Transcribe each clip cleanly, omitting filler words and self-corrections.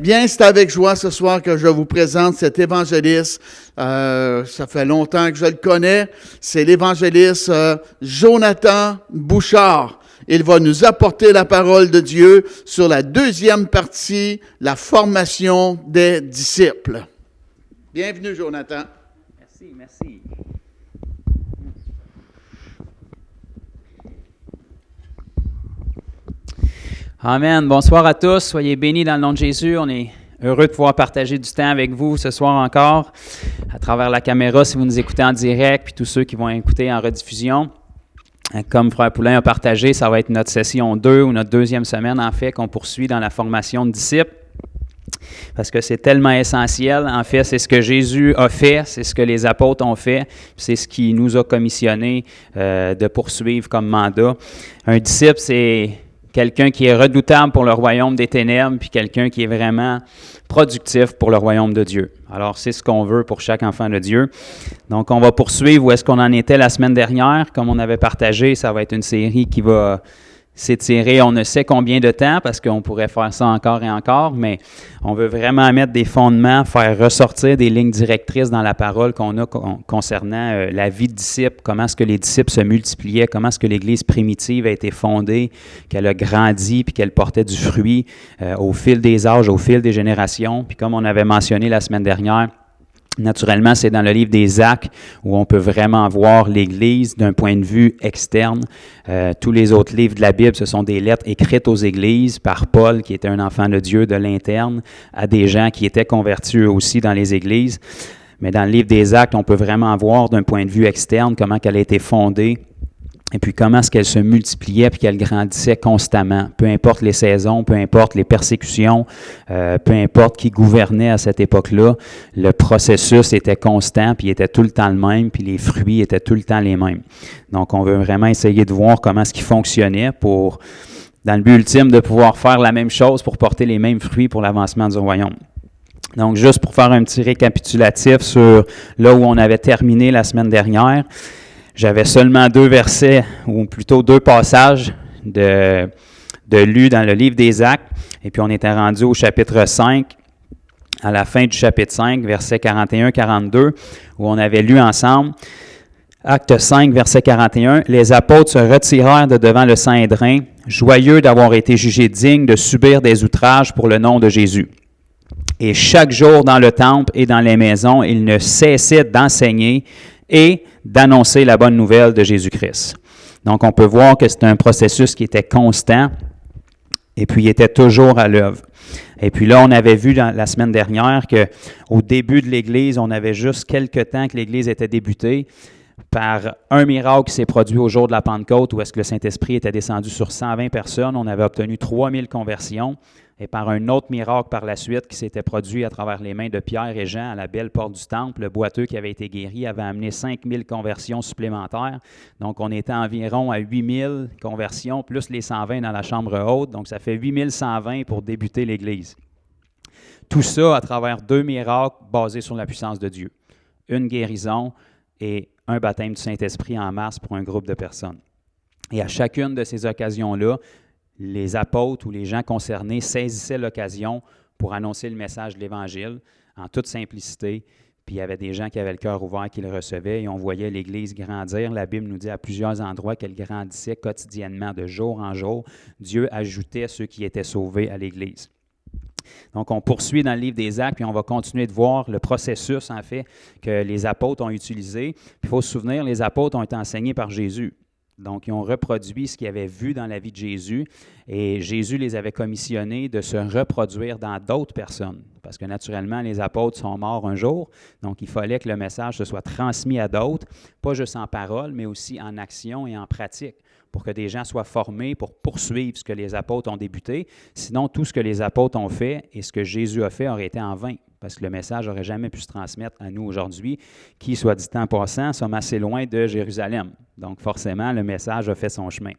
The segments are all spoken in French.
Bien, c'est avec joie ce soir que je vous présente cet évangéliste. Ça fait longtemps que je le connais. C'est l'évangéliste Jonathan Bouchard. Il va nous apporter la parole de Dieu sur la deuxième partie, la formation des disciples. Bienvenue, Jonathan. Merci. Amen. Bonsoir à tous. Soyez bénis dans le nom de Jésus. On est heureux de pouvoir partager du temps avec vous ce soir encore, à travers la caméra si vous nous écoutez en direct, puis tous ceux qui vont écouter en rediffusion. Comme Frère Poulain a partagé, ça va être notre session 2 ou notre deuxième semaine en fait qu'on poursuit dans la formation de disciples. Parce que c'est tellement essentiel. En fait, c'est ce que Jésus a fait, c'est ce que les apôtres ont fait, c'est ce qui nous a commissionné de poursuivre comme mandat. Un disciple, c'est quelqu'un qui est redoutable pour le royaume des ténèbres, puis quelqu'un qui est vraiment productif pour le royaume de Dieu. Alors, c'est ce qu'on veut pour chaque enfant de Dieu. Donc, on va poursuivre où est-ce qu'on en était la semaine dernière. Comme on avait partagé, ça va être une série qui va s'étirer on ne sait combien de temps, parce qu'on pourrait faire ça encore et encore, mais on veut vraiment mettre des fondements, faire ressortir des lignes directrices dans la parole qu'on a concernant la vie de disciples, comment est-ce que les disciples se multipliaient, comment est-ce que l'Église primitive a été fondée, qu'elle a grandi, puis qu'elle portait du fruit au fil des âges, au fil des générations. Puis comme on avait mentionné la semaine dernière, naturellement, c'est dans le livre des Actes où on peut vraiment voir l'Église d'un point de vue externe. Tous les autres livres de la Bible, ce sont des lettres écrites aux Églises par Paul, qui était un enfant de Dieu de l'interne, à des gens qui étaient convertis eux aussi dans les Églises. Mais dans le livre des Actes, on peut vraiment voir d'un point de vue externe comment elle a été fondée. Et puis comment est-ce qu'elle se multipliait puis qu'elle grandissait constamment, peu importe les saisons, peu importe les persécutions, peu importe qui gouvernait à cette époque-là, le processus était constant puis il était tout le temps le même puis les fruits étaient tout le temps les mêmes. Donc on veut vraiment essayer de voir comment est-ce qu'il fonctionnait pour, dans le but ultime, de pouvoir faire la même chose pour porter les mêmes fruits pour l'avancement du royaume. Donc juste pour faire un petit récapitulatif sur là où on avait terminé la semaine dernière, j'avais seulement 2 versets, ou plutôt 2 passages de lus dans le livre des Actes. Et puis on était rendu au chapitre 5, à la fin du chapitre 5, versets 41-42, où on avait lu ensemble. Acte 5, verset 41, « Les apôtres se retirèrent de devant le Sanhédrin, joyeux d'avoir été jugés dignes de subir des outrages pour le nom de Jésus. Et chaque jour dans le temple et dans les maisons, ils ne cessaient d'enseigner et d'annoncer la bonne nouvelle de Jésus-Christ. » Donc, on peut voir que c'est un processus qui était constant et puis il était toujours à l'œuvre. Et puis là, on avait vu la semaine dernière qu'au début de l'Église, on avait juste quelques temps que l'Église était débutée par un miracle qui s'est produit au jour de la Pentecôte où est-ce que le Saint-Esprit était descendu sur 120 personnes. On avait obtenu 3000 conversions. Et par un autre miracle par la suite qui s'était produit à travers les mains de Pierre et Jean à la belle porte du temple, le boiteux qui avait été guéri avait amené 5000 conversions supplémentaires. Donc, on était environ à 8000 conversions, plus les 120 dans la chambre haute. Donc, ça fait 8120 pour débuter l'Église. Tout ça à travers 2 miracles basés sur la puissance de Dieu. Une guérison et un baptême du Saint-Esprit en masse pour un groupe de personnes. Et à chacune de ces occasions-là, les apôtres ou les gens concernés saisissaient l'occasion pour annoncer le message de l'Évangile en toute simplicité. Puis il y avait des gens qui avaient le cœur ouvert qui le recevaient et on voyait l'Église grandir. La Bible nous dit à plusieurs endroits qu'elle grandissait quotidiennement, de jour en jour. Dieu ajoutait ceux qui étaient sauvés à l'Église. Donc, on poursuit dans le livre des Actes, puis on va continuer de voir le processus, en fait, que les apôtres ont utilisé. Puis il faut se souvenir, les apôtres ont été enseignés par Jésus. Donc, ils ont reproduit ce qu'ils avaient vu dans la vie de Jésus et Jésus les avait commissionnés de se reproduire dans d'autres personnes. Parce que naturellement, les apôtres sont morts un jour, donc il fallait que le message se soit transmis à d'autres, pas juste en parole, mais aussi en action et en pratique, pour que des gens soient formés pour poursuivre ce que les apôtres ont débuté. Sinon, tout ce que les apôtres ont fait et ce que Jésus a fait aurait été en vain, parce que le message n'aurait jamais pu se transmettre à nous aujourd'hui, qui, soit dit en passant, sommes assez loin de Jérusalem. Donc, forcément, le message a fait son chemin.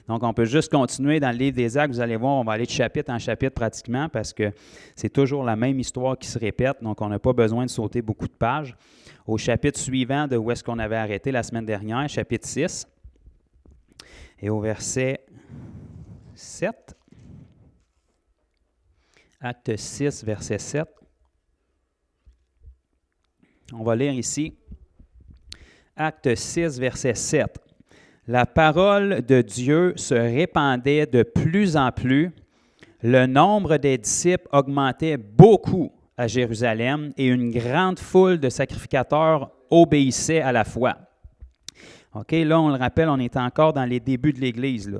Donc, on peut juste continuer dans le livre des Actes. Vous allez voir, on va aller de chapitre en chapitre pratiquement parce que c'est toujours la même histoire qui se répète. Donc, on n'a pas besoin de sauter beaucoup de pages. Au chapitre suivant de où est-ce qu'on avait arrêté la semaine dernière, chapitre 6, et au verset 7, Acte 6, verset 7. On va lire ici. Acte 6, verset 7. La parole de Dieu se répandait de plus en plus. Le nombre des disciples augmentait beaucoup à Jérusalem et une grande foule de sacrificateurs obéissait à la foi. OK, là, on le rappelle, on est encore dans les débuts de l'Église, là.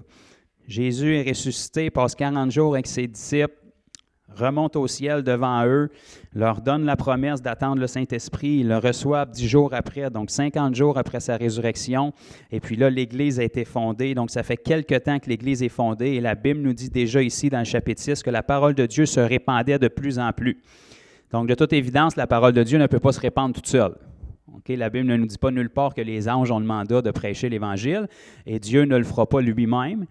Jésus est ressuscité, passe 40 jours avec ses disciples, remonte au ciel devant eux, leur donne la promesse d'attendre le Saint-Esprit. Ils le reçoivent 10 jours après, donc 50 jours après sa résurrection. Et puis là, l'Église a été fondée. Donc, ça fait quelque temps que l'Église est fondée. Et la Bible nous dit déjà ici, dans le chapitre 6, que la parole de Dieu se répandait de plus en plus. Donc, de toute évidence, la parole de Dieu ne peut pas se répandre toute seule. Okay? La Bible ne nous dit pas nulle part que les anges ont le mandat de prêcher l'Évangile, et Dieu ne le fera pas lui-même.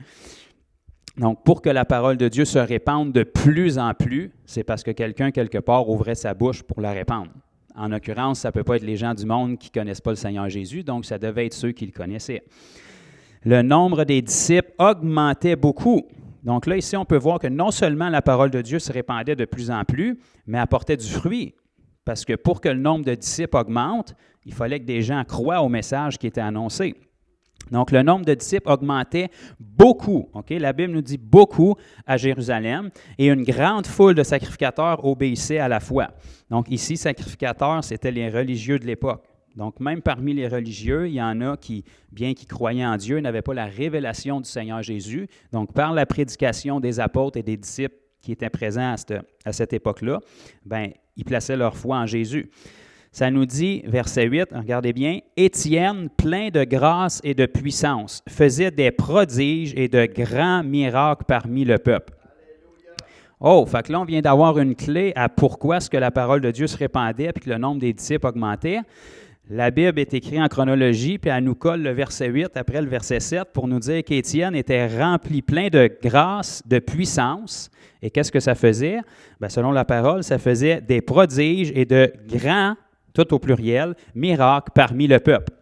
Donc, pour que la parole de Dieu se répande de plus en plus, c'est parce que quelqu'un, quelque part, ouvrait sa bouche pour la répandre. En l'occurrence, ça ne peut pas être les gens du monde qui ne connaissent pas le Seigneur Jésus, donc ça devait être ceux qui le connaissaient. Le nombre des disciples augmentait beaucoup. Donc là, ici, on peut voir que non seulement la parole de Dieu se répandait de plus en plus, mais apportait du fruit. Parce que pour que le nombre de disciples augmente, il fallait que des gens croient au message qui était annoncé. Donc, le nombre de disciples augmentait beaucoup. Okay? La Bible nous dit beaucoup à Jérusalem et une grande foule de sacrificateurs obéissait à la foi. Donc, ici, sacrificateurs, c'était les religieux de l'époque. Donc, même parmi les religieux, il y en a qui, bien qu'ils croyaient en Dieu, n'avaient pas la révélation du Seigneur Jésus. Donc, par la prédication des apôtres et des disciples qui étaient présents à cette époque-là, ils plaçaient leur foi en Jésus. Ça nous dit, verset 8, regardez bien, « Étienne, plein de grâce et de puissance, faisait des prodiges et de grands miracles parmi le peuple. » Oh, fait que là, on vient d'avoir une clé à pourquoi est-ce que la parole de Dieu se répandait et que le nombre des disciples augmentait. La Bible est écrite en chronologie, puis elle nous colle le verset 8 après le verset 7 pour nous dire qu'Étienne était rempli, plein de grâce, de puissance. Et qu'est-ce que ça faisait? Selon la parole, ça faisait des prodiges et de grands, tout au pluriel, miracles parmi le peuple.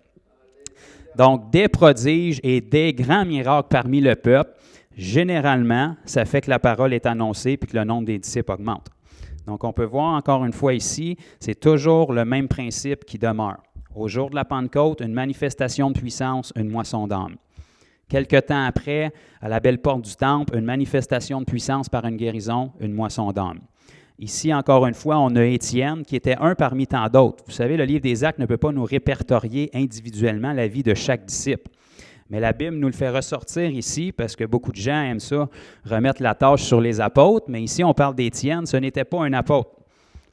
Donc, des prodiges et des grands miracles parmi le peuple, généralement, ça fait que la parole est annoncée et que le nombre des disciples augmente. Donc, on peut voir encore une fois ici, c'est toujours le même principe qui demeure. Au jour de la Pentecôte, une manifestation de puissance, une moisson d'âme. Quelque temps après, à la belle porte du temple, une manifestation de puissance par une guérison, une moisson d'âme. Ici, encore une fois, on a Étienne qui était un parmi tant d'autres. Vous savez, le livre des Actes ne peut pas nous répertorier individuellement la vie de chaque disciple. Mais la Bible nous le fait ressortir ici parce que beaucoup de gens aiment ça, remettre la tâche sur les apôtres. Mais ici, on parle d'Étienne, ce n'était pas un apôtre.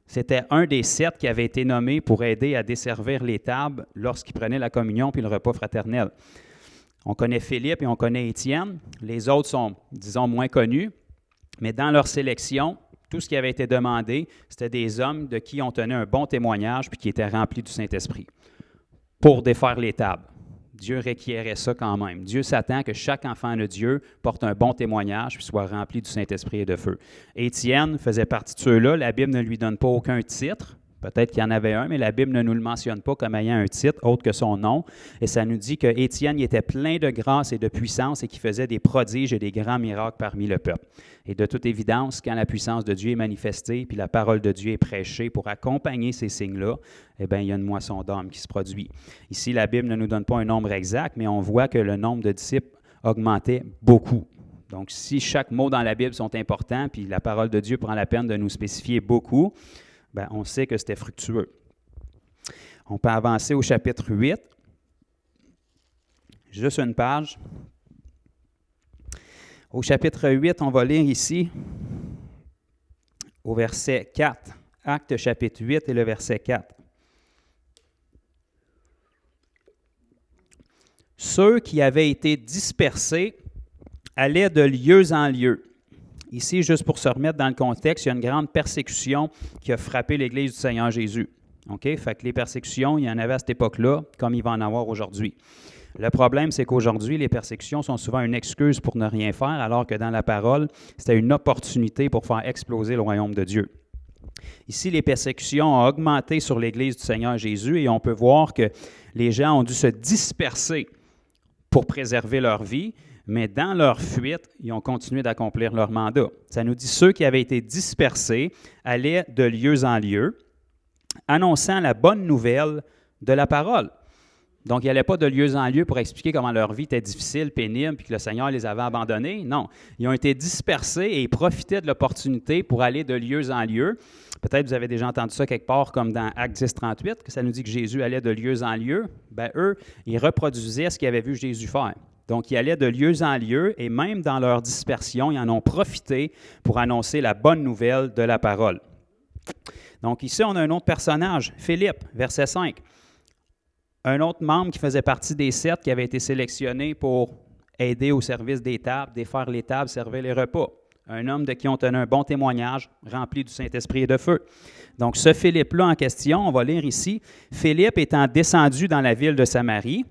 C'était un des 7 qui avait été nommé pour aider à desservir les tables lorsqu'il prenait la communion puis le repas fraternel. On connaît Philippe et on connaît Étienne. Les autres sont, disons, moins connus. Mais dans leur sélection, tout ce qui avait été demandé, c'était des hommes de qui on tenait un bon témoignage puis qui étaient remplis du Saint-Esprit pour défaire les tables. Dieu requiert ça quand même. Dieu s'attend que chaque enfant de Dieu porte un bon témoignage puis soit rempli du Saint-Esprit et de feu. Étienne faisait partie de ceux-là. La Bible ne lui donne pas aucun titre. Peut-être qu'il y en avait un, mais la Bible ne nous le mentionne pas comme ayant un titre autre que son nom. Et ça nous dit qu'Étienne était plein de grâce et de puissance et qu'il faisait des prodiges et des grands miracles parmi le peuple. Et de toute évidence, quand la puissance de Dieu est manifestée puis la parole de Dieu est prêchée pour accompagner ces signes-là, il y a une moisson d'âme qui se produit. Ici, la Bible ne nous donne pas un nombre exact, mais on voit que le nombre de disciples augmentait beaucoup. Donc, si chaque mot dans la Bible sont importants puis la parole de Dieu prend la peine de nous spécifier beaucoup, on sait que c'était fructueux. On peut avancer au chapitre 8. Juste une page. Au chapitre 8, on va lire ici, au verset 4. Actes chapitre 8 et le verset 4. Ceux qui avaient été dispersés allaient de lieu en lieu. Ici, juste pour se remettre dans le contexte, il y a une grande persécution qui a frappé l'Église du Seigneur Jésus. OK? Fait que les persécutions, il y en avait à cette époque-là, comme il va en avoir aujourd'hui. Le problème, c'est qu'aujourd'hui, les persécutions sont souvent une excuse pour ne rien faire, alors que dans la parole, c'était une opportunité pour faire exploser le royaume de Dieu. Ici, les persécutions ont augmenté sur l'Église du Seigneur Jésus et on peut voir que les gens ont dû se disperser pour préserver leur vie. mais dans leur fuite, ils ont continué d'accomplir leur mandat. Ça nous dit ceux qui avaient été dispersés allaient de lieu en lieu, annonçant la bonne nouvelle de la parole. Donc, ils n'allaient pas de lieu en lieu pour expliquer comment leur vie était difficile, pénible, puis que le Seigneur les avait abandonnés. Non, ils ont été dispersés et ils profitaient de l'opportunité pour aller de lieu en lieu. Peut-être vous avez déjà entendu ça quelque part, comme dans Actes 10:38, que ça nous dit que Jésus allait de lieu en lieu. Bien, eux, ils reproduisaient ce qu'ils avaient vu Jésus faire. Donc, ils allaient de lieu en lieu et même dans leur dispersion, ils en ont profité pour annoncer la bonne nouvelle de la parole. Donc, ici, on a un autre personnage, Philippe, verset 5. Un autre membre qui faisait partie des 7 qui avait été sélectionné pour aider au service des tables, défaire les tables, servir les repas. Un homme de qui on tenait un bon témoignage, rempli du Saint-Esprit et de feu. Donc, ce Philippe-là en question, on va lire ici, Philippe étant descendu dans la ville de Samarie,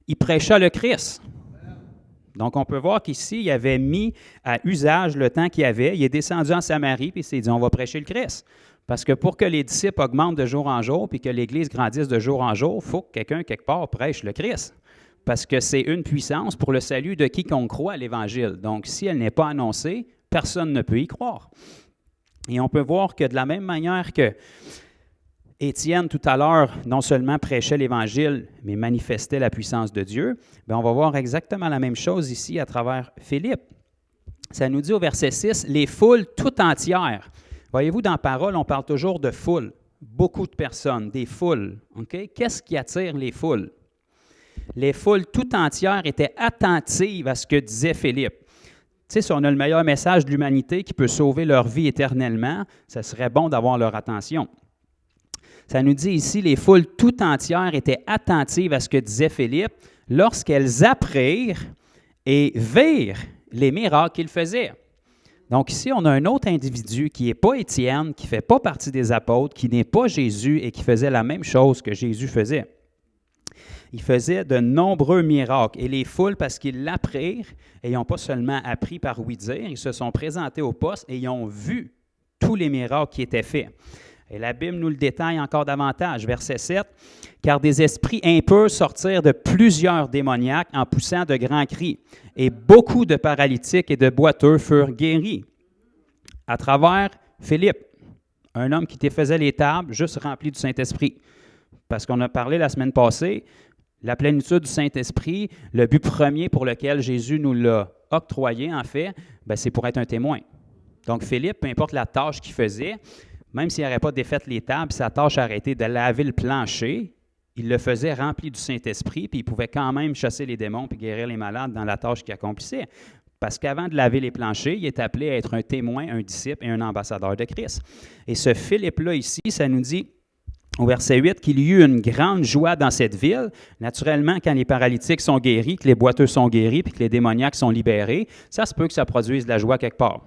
il prêcha le Christ. Donc, on peut voir qu'ici, il avait mis à usage le temps qu'il avait. Il est descendu en Samarie, puis il s'est dit, on va prêcher le Christ. Parce que pour que les disciples augmentent de jour en jour, puis que l'Église grandisse de jour en jour, il faut que quelqu'un, quelque part, prêche le Christ. Parce que c'est une puissance pour le salut de quiconque croit à l'Évangile. Donc, si elle n'est pas annoncée, personne ne peut y croire. Et on peut voir que de la même manière que Étienne, tout à l'heure, non seulement prêchait l'Évangile, mais manifestait la puissance de Dieu, bien, on va voir exactement la même chose ici à travers Philippe. Ça nous dit au verset 6, « Les foules tout entières ». Voyez-vous, dans la parole, on parle toujours de foule, beaucoup de personnes, des foules. Okay? Qu'est-ce qui attire les foules? Les foules tout entières étaient attentives à ce que disait Philippe. Tu sais, si on a le meilleur message de l'humanité qui peut sauver leur vie éternellement, ça serait bon d'avoir leur attention. Ça nous dit ici, les foules tout entières étaient attentives à ce que disait Philippe lorsqu'elles apprirent et virent les miracles qu'il faisait. Donc ici, on a un autre individu qui n'est pas Étienne, qui ne fait pas partie des apôtres, qui n'est pas Jésus et qui faisait la même chose que Jésus faisait. Il faisait de nombreux miracles. Et les foules, parce qu'ils l'apprirent, et ils n'ont pas seulement appris par ouï-dire, ils se sont présentés au poste et ils ont vu tous les miracles qui étaient faits. Et la Bible nous le détaille encore davantage. Verset 7, « Car des esprits impurs sortirent de plusieurs démoniaques en poussant de grands cris, et beaucoup de paralytiques et de boiteux furent guéris. » À travers Philippe, un homme qui faisait les tables, juste rempli du Saint-Esprit. Parce qu'on a parlé la semaine passée, la plénitude du Saint-Esprit, le but premier pour lequel Jésus nous l'a octroyé, en fait, bien, c'est pour être un témoin. Donc Philippe, peu importe la tâche qu'il faisait, même s'il n'aurait pas défait les tables, sa tâche aurait été de laver le plancher, il le faisait rempli du Saint-Esprit, puis il pouvait quand même chasser les démons puis guérir les malades dans la tâche qu'il accomplissait. Parce qu'avant de laver les planchers, il est appelé à être un témoin, un disciple et un ambassadeur de Christ. Et ce Philippe-là ici, ça nous dit au verset 8 qu'il y eut une grande joie dans cette ville. Naturellement, quand les paralytiques sont guéris, que les boiteux sont guéris puis que les démoniaques sont libérés, ça se peut que ça produise de la joie quelque part.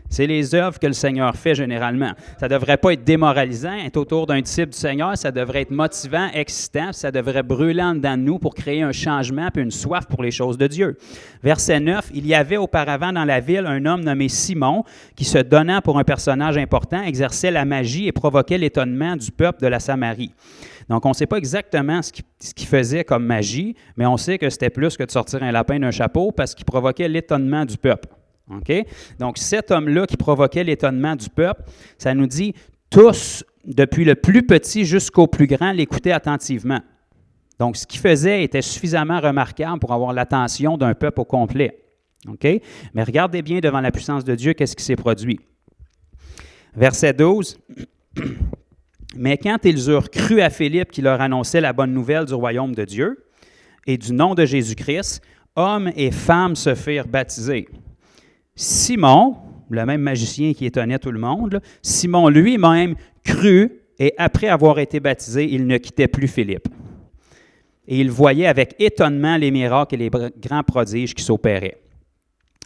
C'est les œuvres que le Seigneur fait généralement. Ça ne devrait pas être démoralisant, être autour d'un disciple du Seigneur, ça devrait être motivant, excitant, ça devrait brûler en dedans de nous pour créer un changement et une soif pour les choses de Dieu. Verset 9, « Il y avait auparavant dans la ville un homme nommé Simon qui, se donnant pour un personnage important, exerçait la magie et provoquait l'étonnement du peuple de la Samarie. » Donc, on ne sait pas exactement ce qu'il faisait comme magie, mais on sait que c'était plus que de sortir un lapin d'un chapeau parce qu'il provoquait l'étonnement du peuple. Okay? Donc, cet homme-là qui provoquait l'étonnement du peuple, ça nous dit tous, depuis le plus petit jusqu'au plus grand, l'écoutaient attentivement. Donc, ce qu'il faisait était suffisamment remarquable pour avoir l'attention d'un peuple au complet. Okay? Mais regardez bien devant la puissance de Dieu, qu'est-ce qui s'est produit. Verset 12. « Mais quand ils eurent cru à Philippe qui leur annonçait la bonne nouvelle du royaume de Dieu et du nom de Jésus-Christ, hommes et femmes se firent baptiser. » Simon, le même magicien qui étonnait tout le monde, là, Simon lui-même crut et après avoir été baptisé, il ne quittait plus Philippe. Et il voyait avec étonnement les miracles et les grands prodiges qui s'opéraient.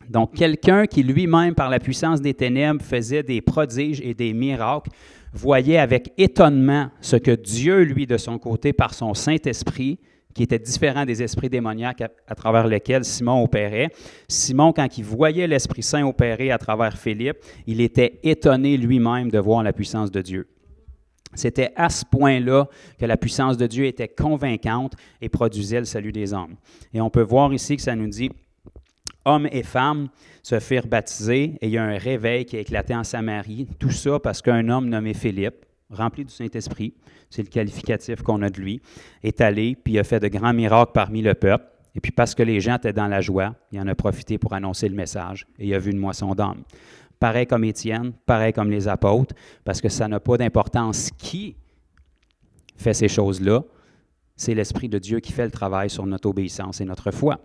Donc, quelqu'un qui lui-même, par la puissance des ténèbres, faisait des prodiges et des miracles, voyait avec étonnement ce que Dieu, lui, de son côté, par son Saint-Esprit, qui était différent des esprits démoniaques à travers lesquels Simon opérait. Simon, quand il voyait l'Esprit Saint opérer à travers Philippe, il était étonné lui-même de voir la puissance de Dieu. C'était à ce point-là que la puissance de Dieu était convaincante et produisait le salut des hommes. Et on peut voir ici que ça nous dit « Hommes et femmes se firent baptiser et il y a un réveil qui a éclaté en Samarie. » Tout ça parce qu'un homme nommé Philippe, rempli du Saint-Esprit, c'est le qualificatif qu'on a de lui, est allé puis il a fait de grands miracles parmi le peuple. Et puis parce que les gens étaient dans la joie, il en a profité pour annoncer le message et il a vu une moisson d'âmes. Pareil comme Étienne, pareil comme les apôtres, parce que ça n'a pas d'importance qui fait ces choses-là. C'est l'Esprit de Dieu qui fait le travail sur notre obéissance et notre foi.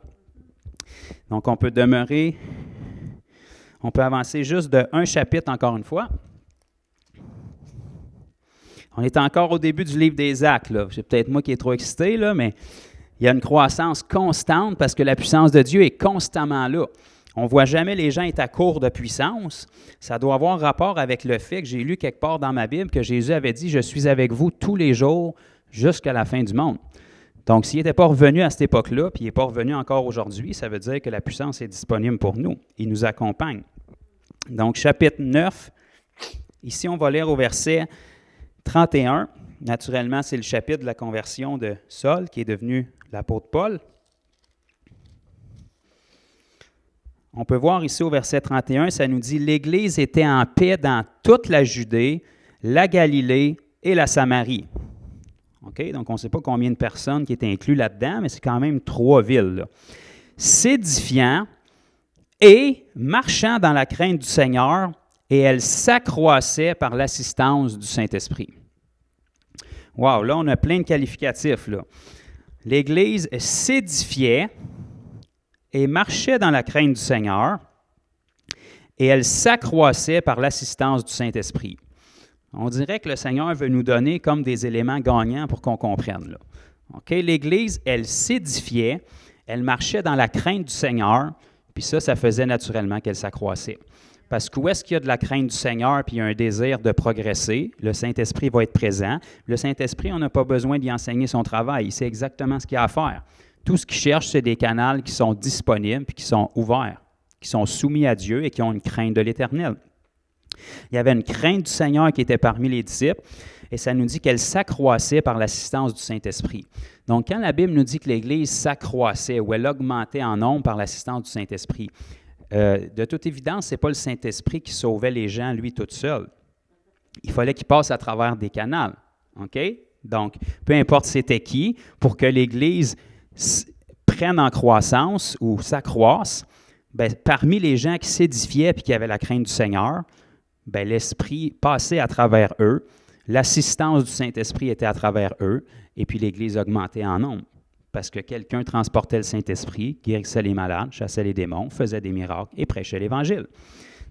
Donc, on peut avancer juste de un chapitre encore une fois. On est encore au début du livre des Actes. Là. C'est peut-être moi qui est trop excité, là, mais il y a une croissance constante parce que la puissance de Dieu est constamment là. On ne voit jamais les gens être à court de puissance. Ça doit avoir rapport avec le fait que j'ai lu quelque part dans ma Bible que Jésus avait dit « Je suis avec vous tous les jours jusqu'à la fin du monde ». Donc, s'il n'était pas revenu à cette époque-là, puis il n'est pas revenu encore aujourd'hui, ça veut dire que la puissance est disponible pour nous. Il nous accompagne. Donc, chapitre 9, ici, on va lire au verset 31. Naturellement, c'est le chapitre de la conversion de Saul, qui est devenu l'apôtre Paul. On peut voir ici au verset 31, ça nous dit « L'Église était en paix dans toute la Judée, la Galilée et la Samarie. » OK? Donc, on ne sait pas combien de personnes qui étaient incluses là-dedans, mais c'est quand même 3 villes. Là. S'édifiant et marchant dans la crainte du Seigneur, et elle s'accroissait par l'assistance du Saint-Esprit. Wow, là, on a plein de qualificatifs. Là. L'Église s'édifiait et marchait dans la crainte du Seigneur, et elle s'accroissait par l'assistance du Saint-Esprit. On dirait que le Seigneur veut nous donner comme des éléments gagnants pour qu'on comprenne. Là. Okay? L'Église, elle s'édifiait, elle marchait dans la crainte du Seigneur, puis ça faisait naturellement qu'elle s'accroissait. Parce qu'où est-ce qu'il y a de la crainte du Seigneur puis il y a un désir de progresser, le Saint-Esprit va être présent. Le Saint-Esprit, on n'a pas besoin d'y enseigner son travail, il sait exactement ce qu'il a à faire. Tout ce qu'il cherche, c'est des canaux qui sont disponibles puis qui sont ouverts, qui sont soumis à Dieu et qui ont une crainte de l'Éternel. Il y avait une crainte du Seigneur qui était parmi les disciples et ça nous dit qu'elle s'accroissait par l'assistance du Saint-Esprit. Donc, quand la Bible nous dit que l'Église s'accroissait ou elle augmentait en nombre par l'assistance du Saint-Esprit, de toute évidence, ce n'est pas le Saint-Esprit qui sauvait les gens, lui, tout seul. Il fallait qu'il passe à travers des canaux. OK? Donc, peu importe c'était qui, pour que l'Église prenne en croissance ou s'accroisse, bien, parmi les gens qui s'édifiaient et qui avaient la crainte du Seigneur, bien, l'Esprit passait à travers eux, l'assistance du Saint-Esprit était à travers eux, et puis l'Église augmentait en nombre. Parce que quelqu'un transportait le Saint-Esprit, guérissait les malades, chassait les démons, faisait des miracles et prêchait l'Évangile.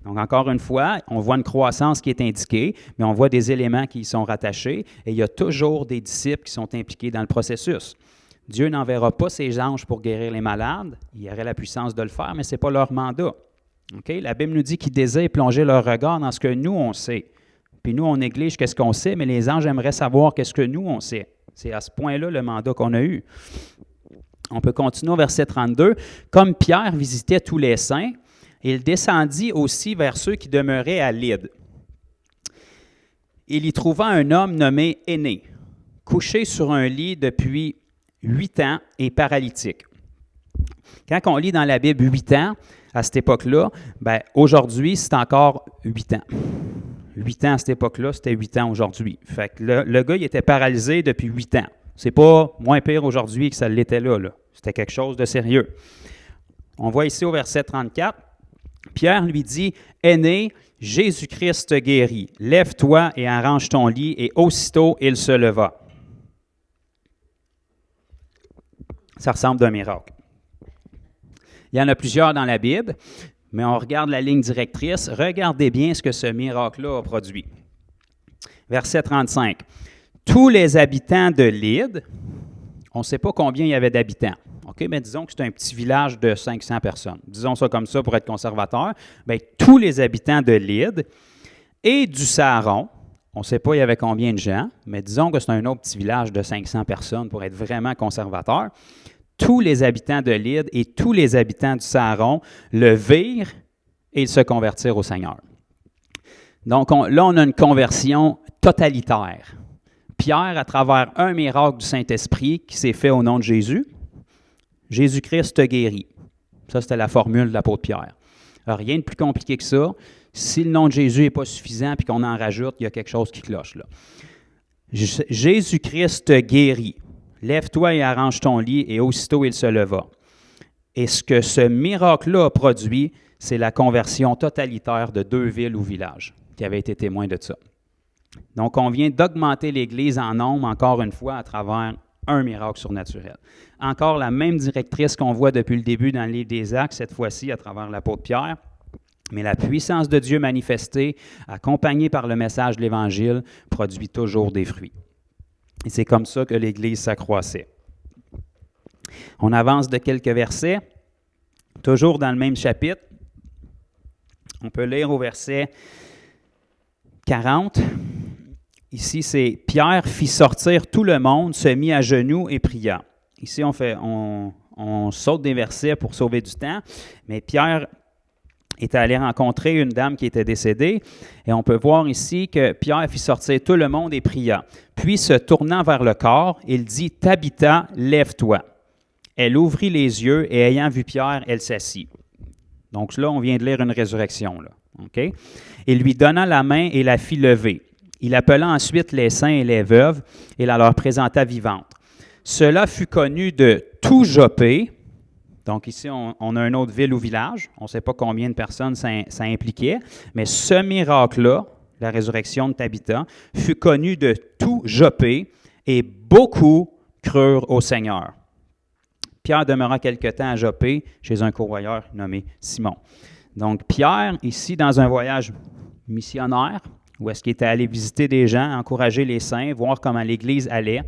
Donc, encore une fois, on voit une croissance qui est indiquée, mais on voit des éléments qui y sont rattachés, et il y a toujours des disciples qui sont impliqués dans le processus. Dieu n'enverra pas ses anges pour guérir les malades, il y aurait la puissance de le faire, mais ce n'est pas leur mandat. Okay? La Bible nous dit qu'ils désirent plonger leur regard dans ce que nous, on sait. Puis nous, on néglige qu'est-ce qu'on sait, mais les anges aimeraient savoir qu'est-ce que nous, on sait. C'est à ce point-là le mandat qu'on a eu. On peut continuer au verset 32. « Comme Pierre visitait tous les saints, il descendit aussi vers ceux qui demeuraient à Lyde. Il y trouva un homme nommé Énée, couché sur un lit depuis 8 ans et paralytique. » Quand on lit dans la Bible 8 ans, à cette époque-là, bien, aujourd'hui, c'est encore 8 ans. 8 ans à cette époque-là, c'était 8 ans aujourd'hui. Fait que le gars, il était paralysé depuis 8 ans. C'est pas moins pire aujourd'hui que ça l'était là. C'était quelque chose de sérieux. On voit ici au verset 34, Pierre lui dit, « Énée, Jésus-Christ te guérit. Lève-toi et arrange ton lit. » Et aussitôt, il se leva. Ça ressemble d'un miracle. Il y en a plusieurs dans la Bible, mais on regarde la ligne directrice. Regardez bien ce que ce miracle-là a produit. Verset 35. Tous les habitants de Lyde, on ne sait pas combien il y avait d'habitants. OK, mais disons que c'est un petit village de 500 personnes. Disons ça comme ça pour être conservateur. Bien, tous les habitants de Lyde et du Saron, on ne sait pas il y avait combien de gens, mais disons que c'est un autre petit village de 500 personnes pour être vraiment conservateur. Tous les habitants de Lyde et tous les habitants du Saron le virent et ils se convertirent au Seigneur. Donc là, on a une conversion totalitaire. Pierre, à travers un miracle du Saint-Esprit qui s'est fait au nom de Jésus, Jésus-Christ te guérit. Ça, c'était la formule de l'apôtre Pierre. Alors, rien de plus compliqué que ça. Si le nom de Jésus n'est pas suffisant et qu'on en rajoute, il y a quelque chose qui cloche là. Jésus-Christ te guérit. Lève-toi et arrange ton lit, et aussitôt il se leva. Et ce que ce miracle-là a produit, c'est la conversion totalitaire de 2 villes ou villages qui avaient été témoins de ça. Donc, on vient d'augmenter l'Église en nombre, encore une fois, à travers un miracle surnaturel. Encore la même directrice qu'on voit depuis le début dans le livre des Actes, cette fois-ci à travers l'apôtre Pierre. Mais la puissance de Dieu manifestée, accompagnée par le message de l'Évangile, produit toujours des fruits. Et c'est comme ça que l'Église s'accroissait. On avance de quelques versets, toujours dans le même chapitre. On peut lire au verset 40. Ici, c'est « Pierre fit sortir tout le monde, se mit à genoux et pria ». Ici, on saute des versets pour sauver du temps, mais Pierre est allé rencontrer une dame qui était décédée, et on peut voir ici que Pierre fit sortir tout le monde et pria. Puis, se tournant vers le corps, il dit « Tabitha, lève-toi ». Elle ouvrit les yeux, et ayant vu Pierre, elle s'assit. Donc là, on vient de lire une résurrection. Là. Okay? Il lui donna la main et la fit lever. Il appela ensuite les saints et les veuves et la leur présenta vivante. Cela fut connu de tout Joppé. Donc ici, on a une autre ville ou village. On ne sait pas combien de personnes ça impliquait, mais ce miracle-là, la résurrection de Tabitha, fut connu de tout Joppé et beaucoup crurent au Seigneur. Pierre demeura quelque temps à Joppé chez un courvoyeur nommé Simon. Donc Pierre, ici, dans un voyage missionnaire, où est-ce qu'il était allé visiter des gens, encourager les saints, voir comment l'Église allait,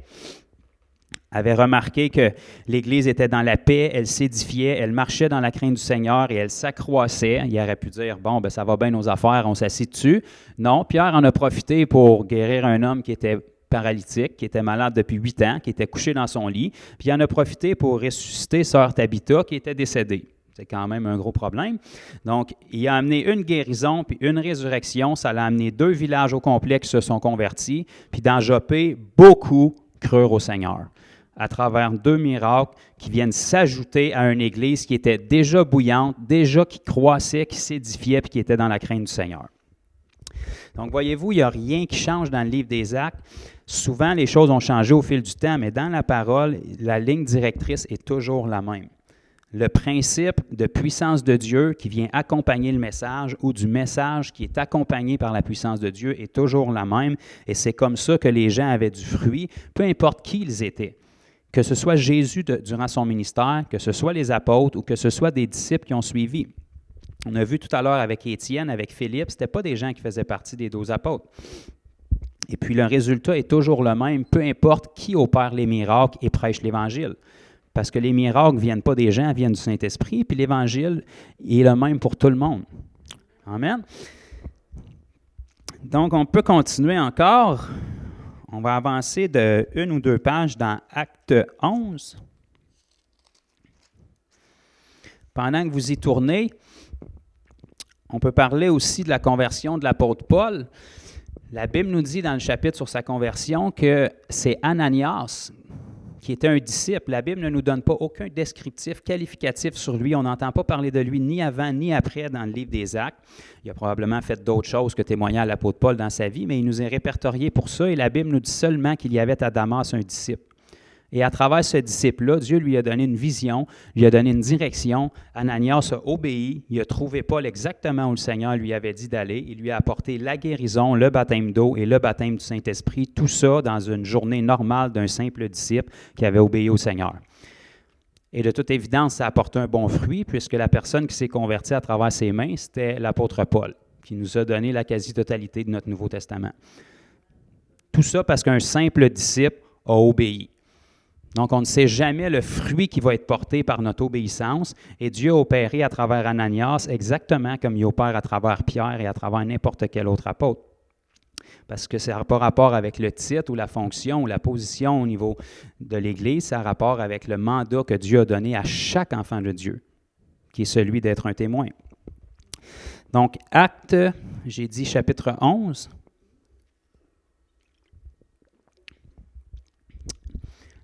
avait remarqué que l'Église était dans la paix, elle s'édifiait, elle marchait dans la crainte du Seigneur et elle s'accroissait. Il aurait pu dire, bon, ben ça va bien nos affaires, on s'assit dessus. Non, Pierre en a profité pour guérir un homme qui était paralytique, qui était malade depuis 8 ans, qui était couché dans son lit, puis il en a profité pour ressusciter sœur Tabitha qui était décédée. C'est quand même un gros problème. Donc, il a amené une guérison puis une résurrection. Ça l'a amené 2 villages au complet qui se sont convertis. Puis dans Joppé, beaucoup crurent au Seigneur à travers 2 miracles qui viennent s'ajouter à une Église qui était déjà bouillante, déjà qui croissait, qui s'édifiait puis qui était dans la crainte du Seigneur. Donc, voyez-vous, il n'y a rien qui change dans le livre des Actes. Souvent, les choses ont changé au fil du temps, mais dans la parole, la ligne directrice est toujours la même. Le principe de puissance de Dieu qui vient accompagner le message ou du message qui est accompagné par la puissance de Dieu est toujours la même et c'est comme ça que les gens avaient du fruit, peu importe qui ils étaient. Que ce soit Jésus durant son ministère, que ce soit les apôtres ou que ce soit des disciples qui ont suivi. On a vu tout à l'heure avec Étienne, avec Philippe, ce n'étaient pas des gens qui faisaient partie des 12 apôtres. Et puis le résultat est toujours le même, peu importe qui opère les miracles et prêche l'Évangile. Parce que les miracles ne viennent pas des gens, ils viennent du Saint-Esprit, puis l'Évangile est le même pour tout le monde. Amen. Donc, on peut continuer encore. On va avancer de 1 ou 2 pages dans Acte 11. Pendant que vous y tournez, on peut parler aussi de la conversion de l'apôtre Paul. La Bible nous dit dans le chapitre sur sa conversion que c'est Ananias qui était un disciple. La Bible ne nous donne pas aucun descriptif qualificatif sur lui. On n'entend pas parler de lui ni avant ni après dans le livre des Actes. Il a probablement fait d'autres choses que témoigner à l'apôtre Paul dans sa vie, mais il nous est répertorié pour ça et la Bible nous dit seulement qu'il y avait à Damas un disciple. Et à travers ce disciple-là, Dieu lui a donné une vision, lui a donné une direction. Ananias a obéi, il a trouvé Paul exactement où le Seigneur lui avait dit d'aller. Il lui a apporté la guérison, le baptême d'eau et le baptême du Saint-Esprit, tout ça dans une journée normale d'un simple disciple qui avait obéi au Seigneur. Et de toute évidence, ça a apporté un bon fruit puisque la personne qui s'est convertie à travers ses mains, c'était l'apôtre Paul, qui nous a donné la quasi-totalité de notre Nouveau Testament. Tout ça parce qu'un simple disciple a obéi. Donc, on ne sait jamais le fruit qui va être porté par notre obéissance. Et Dieu a opéré à travers Ananias exactement comme il opère à travers Pierre et à travers n'importe quel autre apôtre. Parce que ça n'a pas rapport avec le titre ou la fonction ou la position au niveau de l'Église, ça a rapport avec le mandat que Dieu a donné à chaque enfant de Dieu, qui est celui d'être un témoin. Donc, Actes, j'ai dit chapitre 11.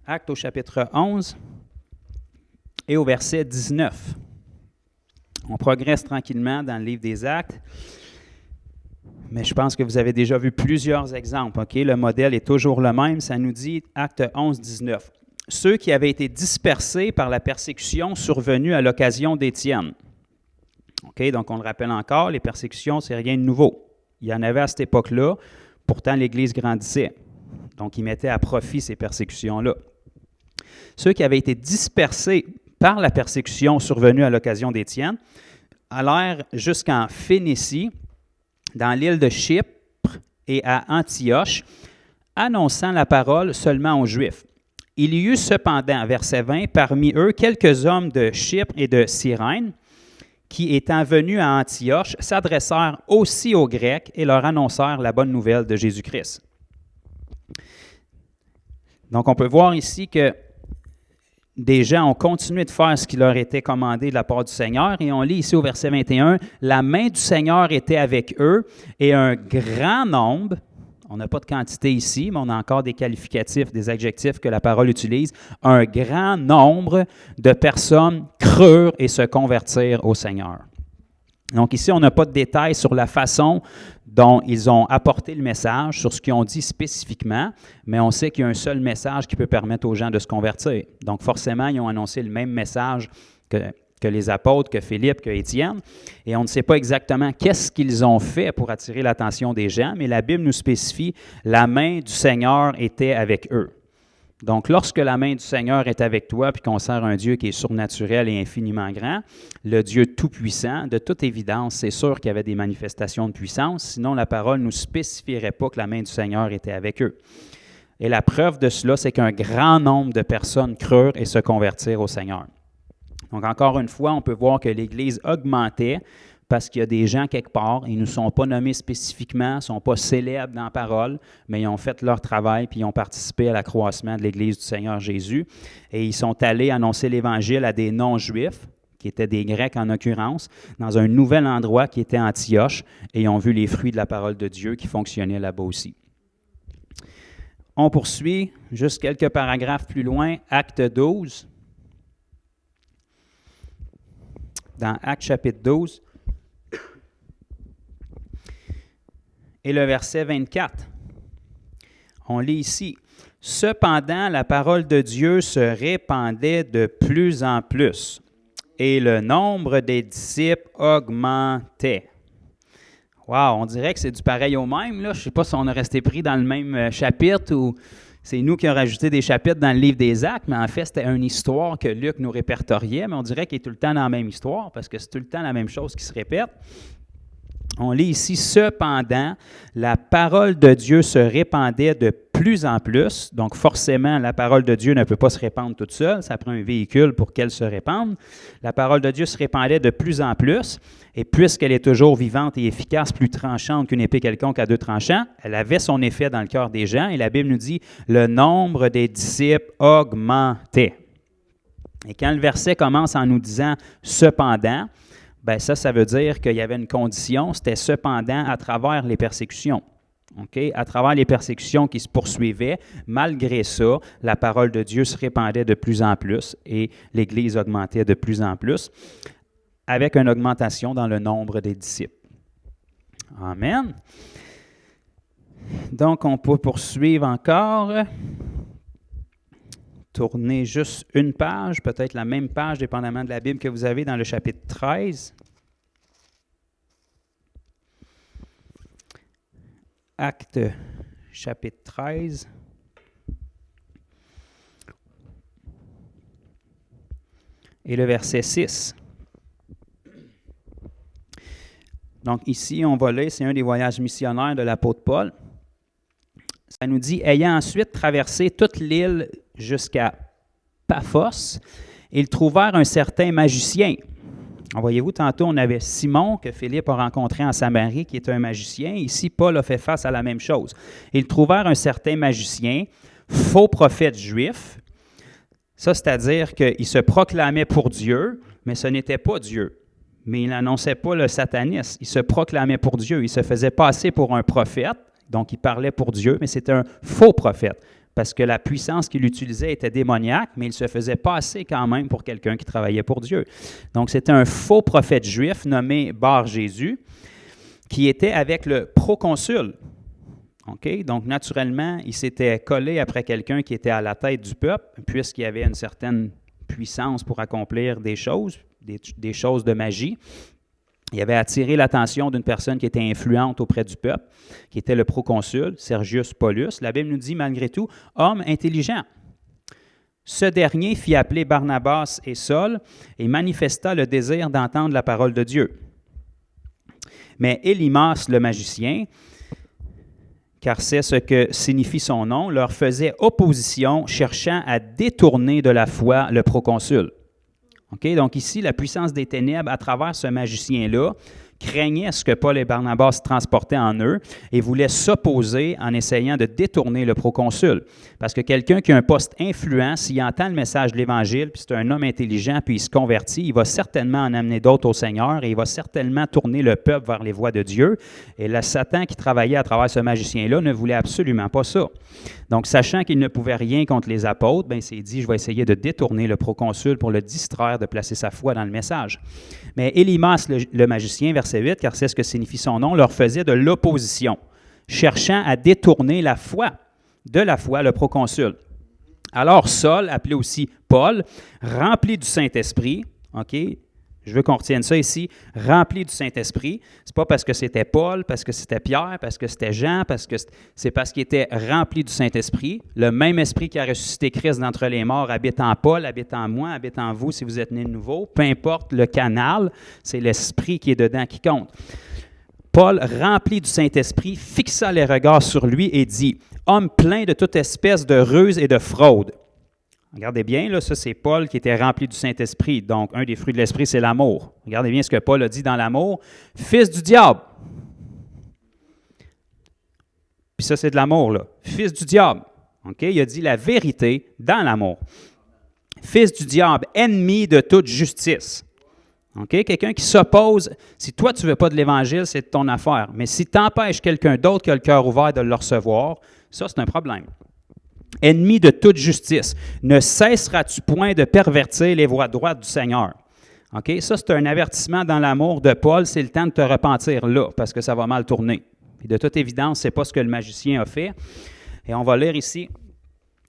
Actes au chapitre 11 et au verset 19. On progresse tranquillement dans le livre des Actes, mais je pense que vous avez déjà vu plusieurs exemples. OK? Le modèle est toujours le même. Ça nous dit, Actes 11, 19. Ceux qui avaient été dispersés par la persécution survenue à l'occasion d'Étienne. OK? Donc, on le rappelle encore, les persécutions, c'est rien de nouveau. Il y en avait à cette époque-là, pourtant l'Église grandissait. Donc, ils mettaient à profit ces persécutions-là. Ceux qui avaient été dispersés par la persécution survenue à l'occasion d'Étienne allèrent jusqu'en Phénicie, dans l'île de Chypre et à Antioche, annonçant la parole seulement aux Juifs. Il y eut cependant, verset 20, parmi eux quelques hommes de Chypre et de Cyrène, qui, étant venus à Antioche, s'adressèrent aussi aux Grecs et leur annoncèrent la bonne nouvelle de Jésus-Christ. Donc, on peut voir ici que des gens ont continué de faire ce qui leur était commandé de la part du Seigneur. Et on lit ici au verset 21, « La main du Seigneur était avec eux et un grand nombre », on n'a pas de quantité ici, mais on a encore des qualificatifs, des adjectifs que la parole utilise, « un grand nombre de personnes crurent et se convertirent au Seigneur ». Donc ici, on n'a pas de détails sur la façon dont ils ont apporté le message, sur ce qu'ils ont dit spécifiquement, mais on sait qu'il y a un seul message qui peut permettre aux gens de se convertir. Donc forcément, ils ont annoncé le même message que les apôtres, que Philippe, que Étienne, et on ne sait pas exactement qu'est-ce qu'ils ont fait pour attirer l'attention des gens, mais la Bible nous spécifie « la main du Seigneur était avec eux ». Donc, lorsque la main du Seigneur est avec toi, puis qu'on sert un Dieu qui est surnaturel et infiniment grand, le Dieu tout-puissant, de toute évidence, c'est sûr qu'il y avait des manifestations de puissance, sinon la parole ne nous spécifierait pas que la main du Seigneur était avec eux. Et la preuve de cela, c'est qu'un grand nombre de personnes crurent et se convertirent au Seigneur. Donc, encore une fois, on peut voir que l'Église augmentait parce qu'il y a des gens quelque part, ils ne sont pas nommés spécifiquement, ne sont pas célèbres dans la parole, mais ils ont fait leur travail puis ils ont participé à l'accroissement de l'Église du Seigneur Jésus. Et ils sont allés annoncer l'Évangile à des non-juifs, qui étaient des Grecs en l'occurrence, dans un nouvel endroit qui était Antioche, et ils ont vu les fruits de la parole de Dieu qui fonctionnaient là-bas aussi. On poursuit, juste quelques paragraphes plus loin, Acte 12. Dans Acte chapitre 12, et le verset 24. On lit ici, « Cependant, la parole de Dieu se répandait de plus en plus, et le nombre des disciples augmentait. » Wow, on dirait que c'est du pareil au même, là. Je ne sais pas si on est resté pris dans le même chapitre ou c'est nous qui avons rajouté des chapitres dans le livre des Actes, mais en fait, c'était une histoire que Luc nous répertoriait, mais on dirait qu'il est tout le temps dans la même histoire parce que c'est tout le temps la même chose qui se répète. On lit ici, « Cependant, la parole de Dieu se répandait de plus en plus. » Donc, forcément, la parole de Dieu ne peut pas se répandre toute seule. Ça prend un véhicule pour qu'elle se répande. La parole de Dieu se répandait de plus en plus. Et puisqu'elle est toujours vivante et efficace, plus tranchante qu'une épée quelconque à deux tranchants, elle avait son effet dans le cœur des gens. Et la Bible nous dit, « Le nombre des disciples augmentait. » Et quand le verset commence en nous disant « Cependant », bien ça veut dire qu'il y avait une condition, c'était cependant à travers les persécutions. Okay? À travers les persécutions qui se poursuivaient, malgré ça, la parole de Dieu se répandait de plus en plus et l'Église augmentait de plus en plus, avec une augmentation dans le nombre des disciples. Amen. Donc, on peut poursuivre encore. Tournez juste une page, peut-être la même page, dépendamment de la Bible que vous avez dans le chapitre 13. Actes, chapitre 13. Et le verset 6. Donc ici, on va lire, c'est un des voyages missionnaires de l'apôtre Paul. Ça nous dit, « Ayant ensuite traversé toute l'île jusqu'à Paphos, ils trouvèrent un certain magicien. » Voyez-vous, tantôt, on avait Simon, que Philippe a rencontré en Samarie, qui est un magicien. Ici, Paul a fait face à la même chose. Ils trouvèrent un certain magicien, faux prophète juif. Ça, c'est-à-dire qu'il se proclamait pour Dieu, mais ce n'était pas Dieu. Mais il n'annonçait pas le satanisme. Il se proclamait pour Dieu. Il se faisait passer pour un prophète. Donc, il parlait pour Dieu, mais c'était un faux prophète. parce que la puissance qu'il utilisait était démoniaque, mais il se faisait passer quand même pour quelqu'un qui travaillait pour Dieu. Donc, c'était un faux prophète juif nommé Bar-Jésus qui était avec le proconsul. Okay? Donc, naturellement, il s'était collé après quelqu'un qui était à la tête du peuple, puisqu'il avait une certaine puissance pour accomplir des choses de magie. Il avait attiré l'attention d'une personne qui était influente auprès du peuple, qui était le proconsul, Sergius Paulus. La Bible nous dit, malgré tout, homme intelligent. Ce dernier fit appeler Barnabas et Saul et manifesta le désir d'entendre la parole de Dieu. Mais Élymas, le magicien, car c'est ce que signifie son nom, leur faisait opposition, cherchant à détourner de la foi le proconsul. Okay? Donc ici, la puissance des ténèbres, à travers ce magicien-là, craignait ce que Paul et Barnabas transportaient en eux et voulaient s'opposer en essayant de détourner le proconsul. Parce que quelqu'un qui a un poste influent, s'il entend le message de l'Évangile, puis c'est un homme intelligent, puis il se convertit, il va certainement en amener d'autres au Seigneur et il va certainement tourner le peuple vers les voies de Dieu. Et le Satan qui travaillait à travers ce magicien-là ne voulait absolument pas ça. Donc, sachant qu'il ne pouvait rien contre les apôtres, il s'est dit, je vais essayer de détourner le proconsul pour le distraire de placer sa foi dans le message. Mais Élymas, le magicien, verset 8, car c'est ce que signifie son nom, leur faisait de l'opposition, cherchant à détourner de la foi, le proconsul. Alors Saul, appelé aussi Paul, rempli du Saint-Esprit, OK, je veux qu'on retienne ça ici, rempli du Saint-Esprit. C'est pas parce que c'était Paul, parce que c'était Pierre, parce que c'était Jean, c'est parce qu'il était rempli du Saint-Esprit. Le même esprit qui a ressuscité Christ d'entre les morts habite en Paul, habite en moi, habite en vous si vous êtes nés de nouveau. Peu importe le canal, c'est l'esprit qui est dedans qui compte. Paul, rempli du Saint-Esprit, fixa les regards sur lui et dit « Homme plein de toute espèce de ruse et de fraude. » Regardez bien, là, ça c'est Paul qui était rempli du Saint-Esprit. Donc, un des fruits de l'Esprit, c'est l'amour. Regardez bien ce que Paul a dit dans l'amour. « Fils du diable. » Puis ça, c'est de l'amour, là. « Fils du diable. » Okay? Il a dit la vérité dans l'amour. « Fils du diable, ennemi de toute justice. » Okay? Quelqu'un qui s'oppose, si toi tu ne veux pas de l'Évangile, c'est de ton affaire. Mais si tu empêches quelqu'un d'autre qui a le cœur ouvert de le recevoir, ça c'est un problème. Ennemi de toute justice, ne cesseras-tu point de pervertir les voies droites du Seigneur? Okay? Ça c'est un avertissement dans l'amour de Paul, c'est le temps de te repentir là, parce que ça va mal tourner. Puis de toute évidence, ce n'est pas ce que le magicien a fait. Et on va lire ici,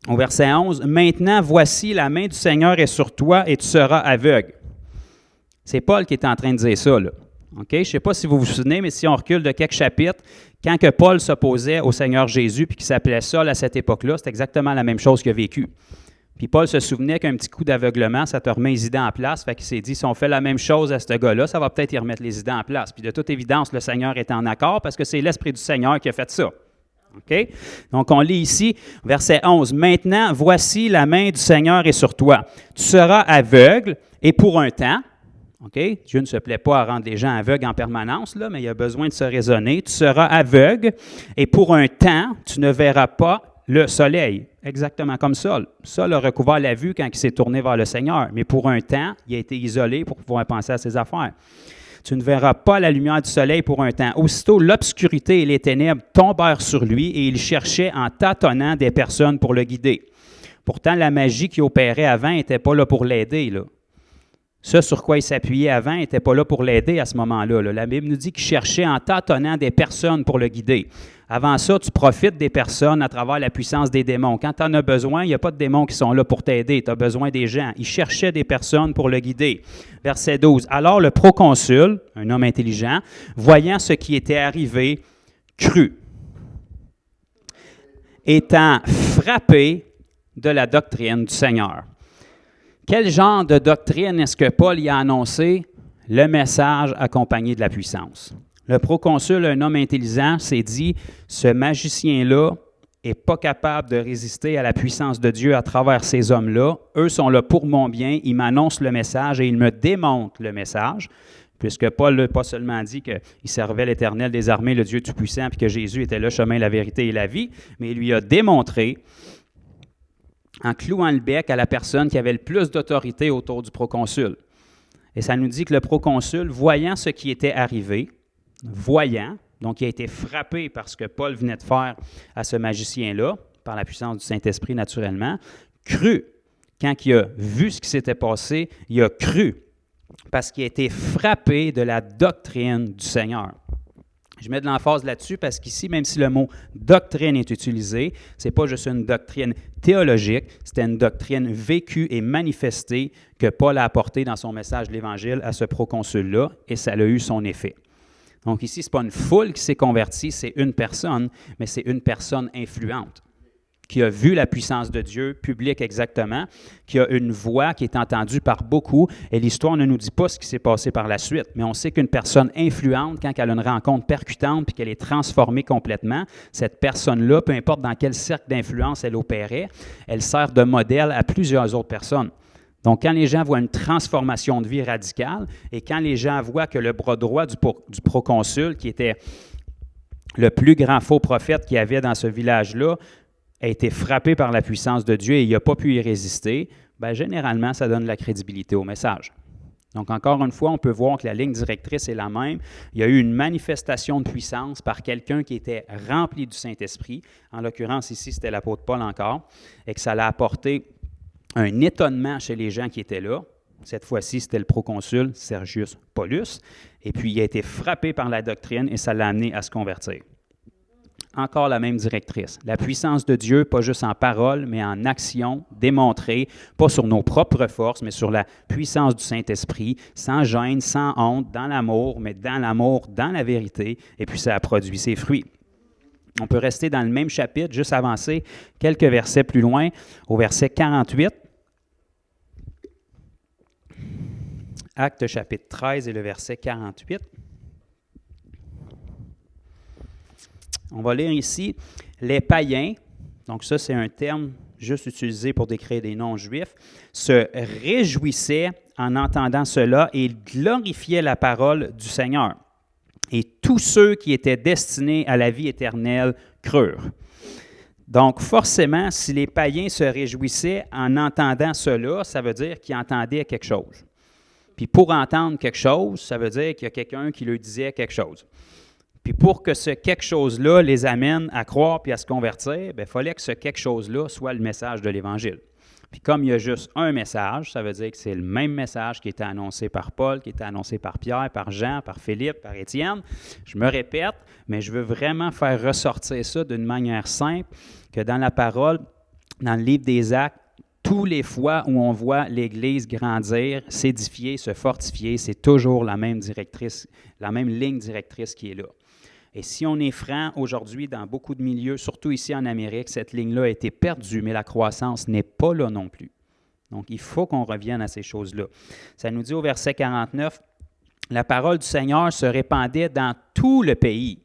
au verset 11, « Maintenant, voici, la main du Seigneur est sur toi et tu seras aveugle. » C'est Paul qui est en train de dire ça, là. Okay? Je ne sais pas si vous vous souvenez, mais si on recule de quelques chapitres, quand que Paul s'opposait au Seigneur Jésus puis qu'il s'appelait Saul à cette époque-là, c'est exactement la même chose qu'il a vécu. Puis Paul se souvenait qu'un petit coup d'aveuglement, ça te remet les idées en place. Fait qu'il s'est dit, si on fait la même chose à ce gars-là, ça va peut-être y remettre les idées en place. Puis de toute évidence, le Seigneur est en accord parce que c'est l'Esprit du Seigneur qui a fait ça. Okay? Donc, on lit ici, verset 11. « Maintenant, voici, la main du Seigneur est sur toi. Tu seras aveugle et pour un temps. » Okay? Dieu ne se plaît pas à rendre les gens aveugles en permanence, là, mais il y a besoin de se raisonner. Tu seras aveugle et pour un temps, tu ne verras pas le soleil. Exactement comme Saul. Saul a recouvert la vue quand il s'est tourné vers le Seigneur, mais pour un temps, il a été isolé pour pouvoir penser à ses affaires. Tu ne verras pas la lumière du soleil pour un temps. Aussitôt, l'obscurité et les ténèbres tombèrent sur lui et il cherchait en tâtonnant des personnes pour le guider. Pourtant, la magie qui opérait avant n'était pas là pour l'aider, là. Ce sur quoi il s'appuyait avant n'était pas là pour l'aider à ce moment-là. La Bible nous dit qu'il cherchait en tâtonnant des personnes pour le guider. Avant ça, tu profites des personnes à travers la puissance des démons. Quand tu en as besoin, il n'y a pas de démons qui sont là pour t'aider. Tu as besoin des gens. Il cherchait des personnes pour le guider. Verset 12. Alors le proconsul, un homme intelligent, voyant ce qui était arrivé, crut, étant frappé de la doctrine du Seigneur. Quel genre de doctrine est-ce que Paul y a annoncé? Le message accompagné de la puissance. Le proconsul, un homme intelligent, s'est dit, ce magicien-là n'est pas capable de résister à la puissance de Dieu à travers ces hommes-là. Eux sont là pour mon bien, ils m'annoncent le message et ils me démontrent le message, puisque Paul n'a pas seulement dit qu'il servait l'Éternel des armées, le Dieu Tout-Puissant, puis que Jésus était le chemin, la vérité et la vie, mais il lui a démontré en clouant le bec à la personne qui avait le plus d'autorité autour du proconsul. Et ça nous dit que le proconsul, voyant ce qui était arrivé, donc il a été frappé par ce que Paul venait de faire à ce magicien-là, par la puissance du Saint-Esprit naturellement, cru. Quand il a vu ce qui s'était passé, il a cru parce qu'il a été frappé de la doctrine du Seigneur. Je mets de l'emphase là-dessus parce qu'ici, même si le mot « doctrine » est utilisé, ce n'est pas juste une doctrine théologique, c'était une doctrine vécue et manifestée que Paul a apportée dans son message de l'Évangile à ce proconsul-là, et ça a eu son effet. Donc ici, ce n'est pas une foule qui s'est convertie, c'est une personne, mais c'est une personne influente, qui a vu la puissance de Dieu, publique exactement, qui a une voix qui est entendue par beaucoup, et l'histoire ne nous dit pas ce qui s'est passé par la suite, mais on sait qu'une personne influente, quand elle a une rencontre percutante puis qu'elle est transformée complètement, cette personne-là, peu importe dans quel cercle d'influence elle opérait, elle sert de modèle à plusieurs autres personnes. Donc, quand les gens voient une transformation de vie radicale, et quand les gens voient que le bras droit du proconsul, qui était le plus grand faux prophète qu'il y avait dans ce village-là, a été frappé par la puissance de Dieu et il n'a pas pu y résister, bien, généralement, ça donne de la crédibilité au message. Donc, encore une fois, on peut voir que la ligne directrice est la même. Il y a eu une manifestation de puissance par quelqu'un qui était rempli du Saint-Esprit. En l'occurrence, ici, c'était l'apôtre Paul encore, et que ça l'a apporté un étonnement chez les gens qui étaient là. Cette fois-ci, c'était le proconsul Sergius Paulus. Et puis, il a été frappé par la doctrine et ça l'a amené à se convertir. Encore la même directrice. La puissance de Dieu, pas juste en parole, mais en action, démontrée, pas sur nos propres forces, mais sur la puissance du Saint-Esprit, sans gêne, sans honte, dans l'amour, mais dans l'amour, dans la vérité, et puis ça a produit ses fruits. On peut rester dans le même chapitre, juste avancer quelques versets plus loin, au verset 48. Actes chapitre 13 et le verset 48. On va lire ici, les païens, donc ça c'est un terme juste utilisé pour décrire des non-juifs, se réjouissaient en entendant cela et ils glorifiaient la parole du Seigneur. Et tous ceux qui étaient destinés à la vie éternelle crurent. Donc forcément, si les païens se réjouissaient en entendant cela, ça veut dire qu'ils entendaient quelque chose. Puis pour entendre quelque chose, ça veut dire qu'il y a quelqu'un qui leur disait quelque chose. Puis pour que ce quelque chose-là les amène à croire puis à se convertir, il fallait que ce quelque chose-là soit le message de l'Évangile. Puis comme il y a juste un message, ça veut dire que c'est le même message qui était annoncé par Paul, qui était annoncé par Pierre, par Jean, par Philippe, par Étienne. Je me répète, mais je veux vraiment faire ressortir ça d'une manière simple, que dans la parole, dans le livre des Actes, tous les fois où on voit l'Église grandir, s'édifier, se fortifier, c'est toujours la même directrice, la même ligne directrice qui est là. Et si on est franc, aujourd'hui, dans beaucoup de milieux, surtout ici en Amérique, cette ligne-là a été perdue, mais la croissance n'est pas là non plus. Donc, il faut qu'on revienne à ces choses-là. Ça nous dit au verset 49, « La parole du Seigneur se répandait dans tout le pays. »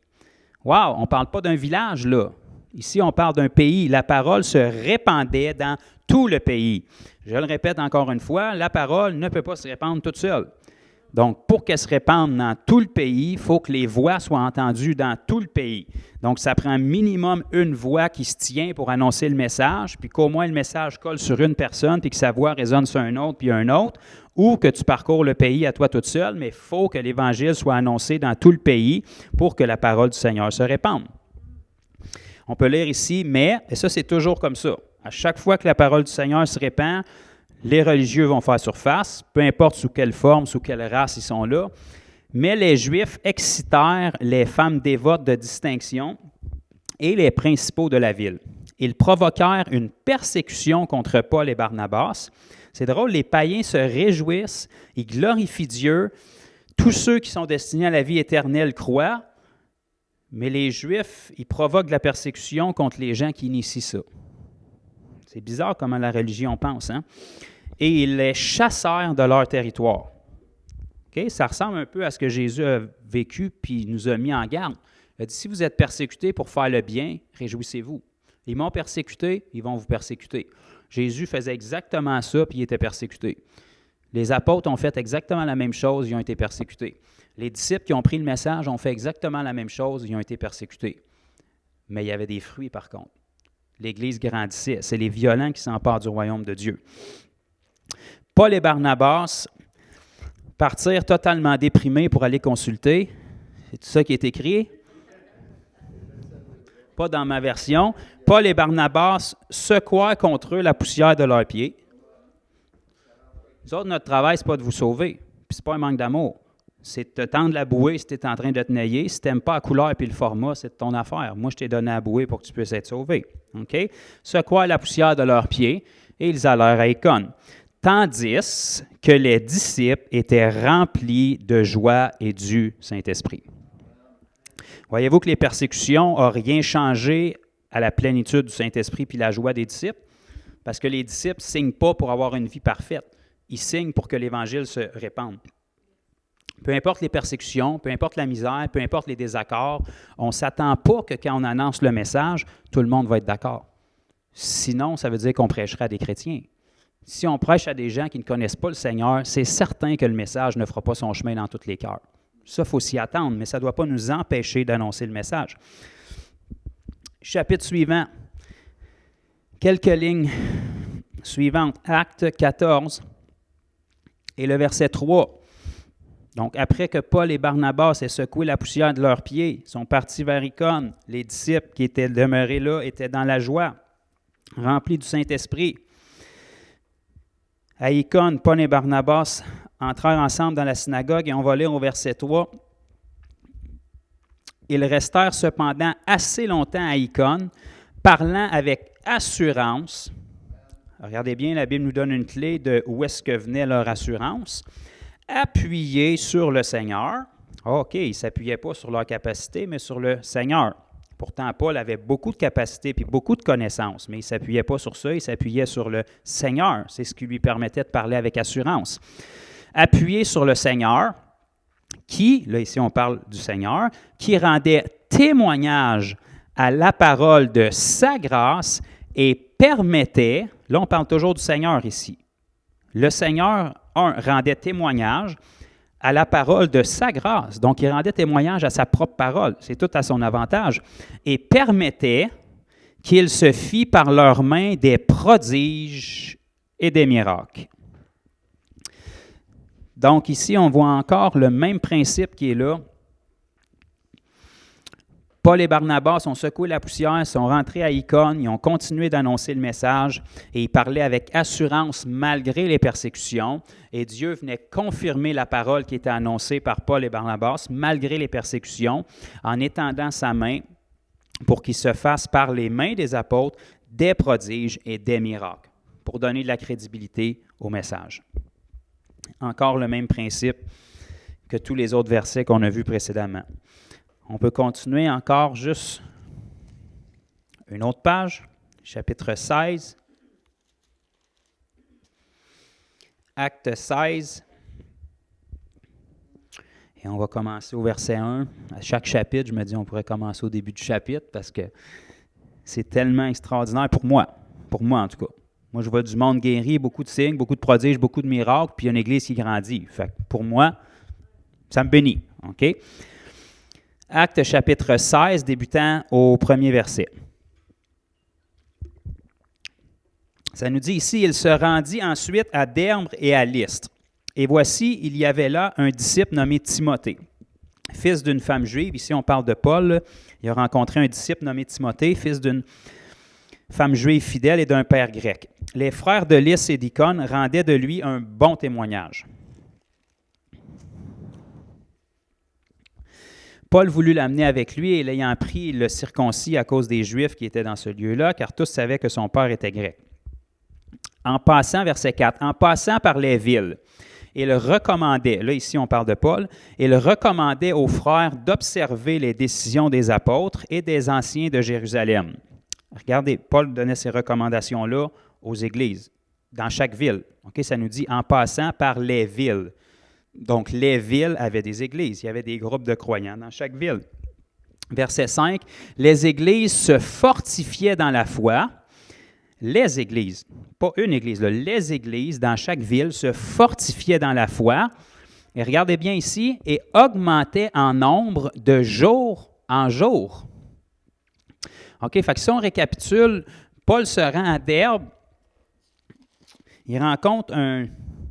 Wow, on ne parle pas d'un village, là. Ici, on parle d'un pays. La parole se répandait dans tout le pays. Je le répète encore une fois, la parole ne peut pas se répandre toute seule. Donc, pour qu'elle se répande dans tout le pays, il faut que les voix soient entendues dans tout le pays. Donc, ça prend minimum une voix qui se tient pour annoncer le message, puis qu'au moins le message colle sur une personne, puis que sa voix résonne sur un autre, puis un autre, ou que tu parcours le pays à toi toute seule, mais il faut que l'Évangile soit annoncé dans tout le pays pour que la parole du Seigneur se répande. On peut lire ici, mais, et ça c'est toujours comme ça, à chaque fois que la parole du Seigneur se répand, les religieux vont faire surface, peu importe sous quelle forme, sous quelle race ils sont là. Mais les Juifs excitèrent les femmes dévotes de distinction et les principaux de la ville. Ils provoquèrent une persécution contre Paul et Barnabas. C'est drôle, les païens se réjouissent, ils glorifient Dieu. Tous ceux qui sont destinés à la vie éternelle croient, mais les Juifs, ils provoquent de la persécution contre les gens qui initient ça. C'est bizarre comment la religion pense, hein? Et ils les chassèrent de leur territoire. Okay? Ça ressemble un peu à ce que Jésus a vécu puis nous a mis en garde. Il a dit, si vous êtes persécutés pour faire le bien, réjouissez-vous. Ils m'ont persécuté, ils vont vous persécuter. Jésus faisait exactement ça, puis il était persécuté. Les apôtres ont fait exactement la même chose, ils ont été persécutés. Les disciples qui ont pris le message ont fait exactement la même chose, ils ont été persécutés. Mais il y avait des fruits, par contre. L'Église grandissait. C'est les violents qui s'emparent du royaume de Dieu. Paul et Barnabas partirent totalement déprimés pour aller consulter. C'est tout ça qui est écrit. pas dans ma version, Paul et Barnabas secouèrent contre eux la poussière de leurs pieds. Nous autres, notre travail, ce n'est pas de vous sauver, puis ce n'est pas un manque d'amour. C'est de te tendre la bouée si tu es en train de te nailler. Si tu n'aimes pas la couleur et le format, c'est de ton affaire. Moi, je t'ai donné la bouée pour que tu puisses être sauvé. OK? Secouèrent la poussière de leurs pieds et ils allèrent à Icône. Tandis que les disciples étaient remplis de joie et du Saint-Esprit. Voyez-vous que les persécutions n'ont rien changé à la plénitude du Saint-Esprit puis la joie des disciples? Parce que les disciples ne signent pas pour avoir une vie parfaite. Ils signent pour que l'Évangile se répande. Peu importe les persécutions, peu importe la misère, peu importe les désaccords, on ne s'attend pas que quand on annonce le message, tout le monde va être d'accord. Sinon, ça veut dire qu'on prêcherait à des chrétiens. Si on prêche à des gens qui ne connaissent pas le Seigneur, c'est certain que le message ne fera pas son chemin dans tous les cœurs. Ça, il faut s'y attendre, mais ça ne doit pas nous empêcher d'annoncer le message. Chapitre suivant. Quelques lignes suivantes. Acte 14 et le verset 3. Donc, après que Paul et Barnabas aient secoué la poussière de leurs pieds, sont partis vers Icône. Les disciples qui étaient demeurés là étaient dans la joie, remplis du Saint-Esprit. À Icône, Paul et Barnabas entrèrent ensemble dans la synagogue et on va lire au verset 3. Ils restèrent cependant assez longtemps à Icône, parlant avec assurance. Regardez bien, la Bible nous donne une clé de où est-ce que venait leur assurance. Appuyés sur le Seigneur. OK, ils ne s'appuyaient pas sur leur capacité, mais sur le Seigneur. Pourtant, Paul avait beaucoup de capacités et beaucoup de connaissances, mais il ne s'appuyait pas sur ça, il s'appuyait sur le Seigneur. C'est ce qui lui permettait de parler avec assurance. Appuyé sur le Seigneur, qui, là ici on parle du Seigneur, qui rendait témoignage à la parole de sa grâce et permettait, là on parle toujours du Seigneur ici, le Seigneur, rendait témoignage à la parole de sa grâce. Donc, il rendait témoignage à sa propre parole. C'est tout à son avantage. Et permettait qu'il se fît par leurs mains des prodiges et des miracles. Donc, ici, on voit encore le même principe qui est là. Paul et Barnabas ont secoué la poussière, sont rentrés à Icône, ils ont continué d'annoncer le message et ils parlaient avec assurance malgré les persécutions. Et Dieu venait confirmer la parole qui était annoncée par Paul et Barnabas malgré les persécutions en étendant sa main pour qu'il se fasse par les mains des apôtres des prodiges et des miracles pour donner de la crédibilité au message. Encore le même principe que tous les autres versets qu'on a vus précédemment. On peut continuer encore juste une autre page, chapitre 16. Acte 16. Et on va commencer au verset 1. À chaque chapitre, je me dis on pourrait commencer au début du chapitre parce que c'est tellement extraordinaire pour moi en tout cas. Moi, je vois du monde guéri, beaucoup de signes, beaucoup de prodiges, beaucoup de miracles, puis une église qui grandit. Fait que pour moi, ça me bénit. OK? Acte chapitre 16, débutant au premier verset. Ça nous dit ici, il se rendit ensuite à Derbe et à Lystre. Et voici, il y avait là un disciple nommé Timothée, fils d'une femme juive. Ici, on parle de Paul. Il a rencontré un disciple nommé Timothée, fils d'une femme juive fidèle et d'un père grec. Les frères de Lys et d'Icône rendaient de lui un bon témoignage. Paul voulut l'amener avec lui et l'ayant pris, il le circoncis à cause des Juifs qui étaient dans ce lieu-là, car tous savaient que son père était grec. En passant, verset 4, en passant par les villes, il recommandait, là ici on parle de Paul, il recommandait aux frères d'observer les décisions des apôtres et des anciens de Jérusalem. Regardez, Paul donnait ces recommandations-là aux églises, dans chaque ville. Okay, ça nous dit en passant par les villes. Donc, les villes avaient des églises. Il y avait des groupes de croyants dans chaque ville. Verset 5, les églises se fortifiaient dans la foi. Les églises, pas une église, là, les églises dans chaque ville se fortifiaient dans la foi. Et regardez bien ici, et augmentaient en nombre de jour en jour. OK, fait que si on récapitule, Paul se rend à Derbe. Il rencontre un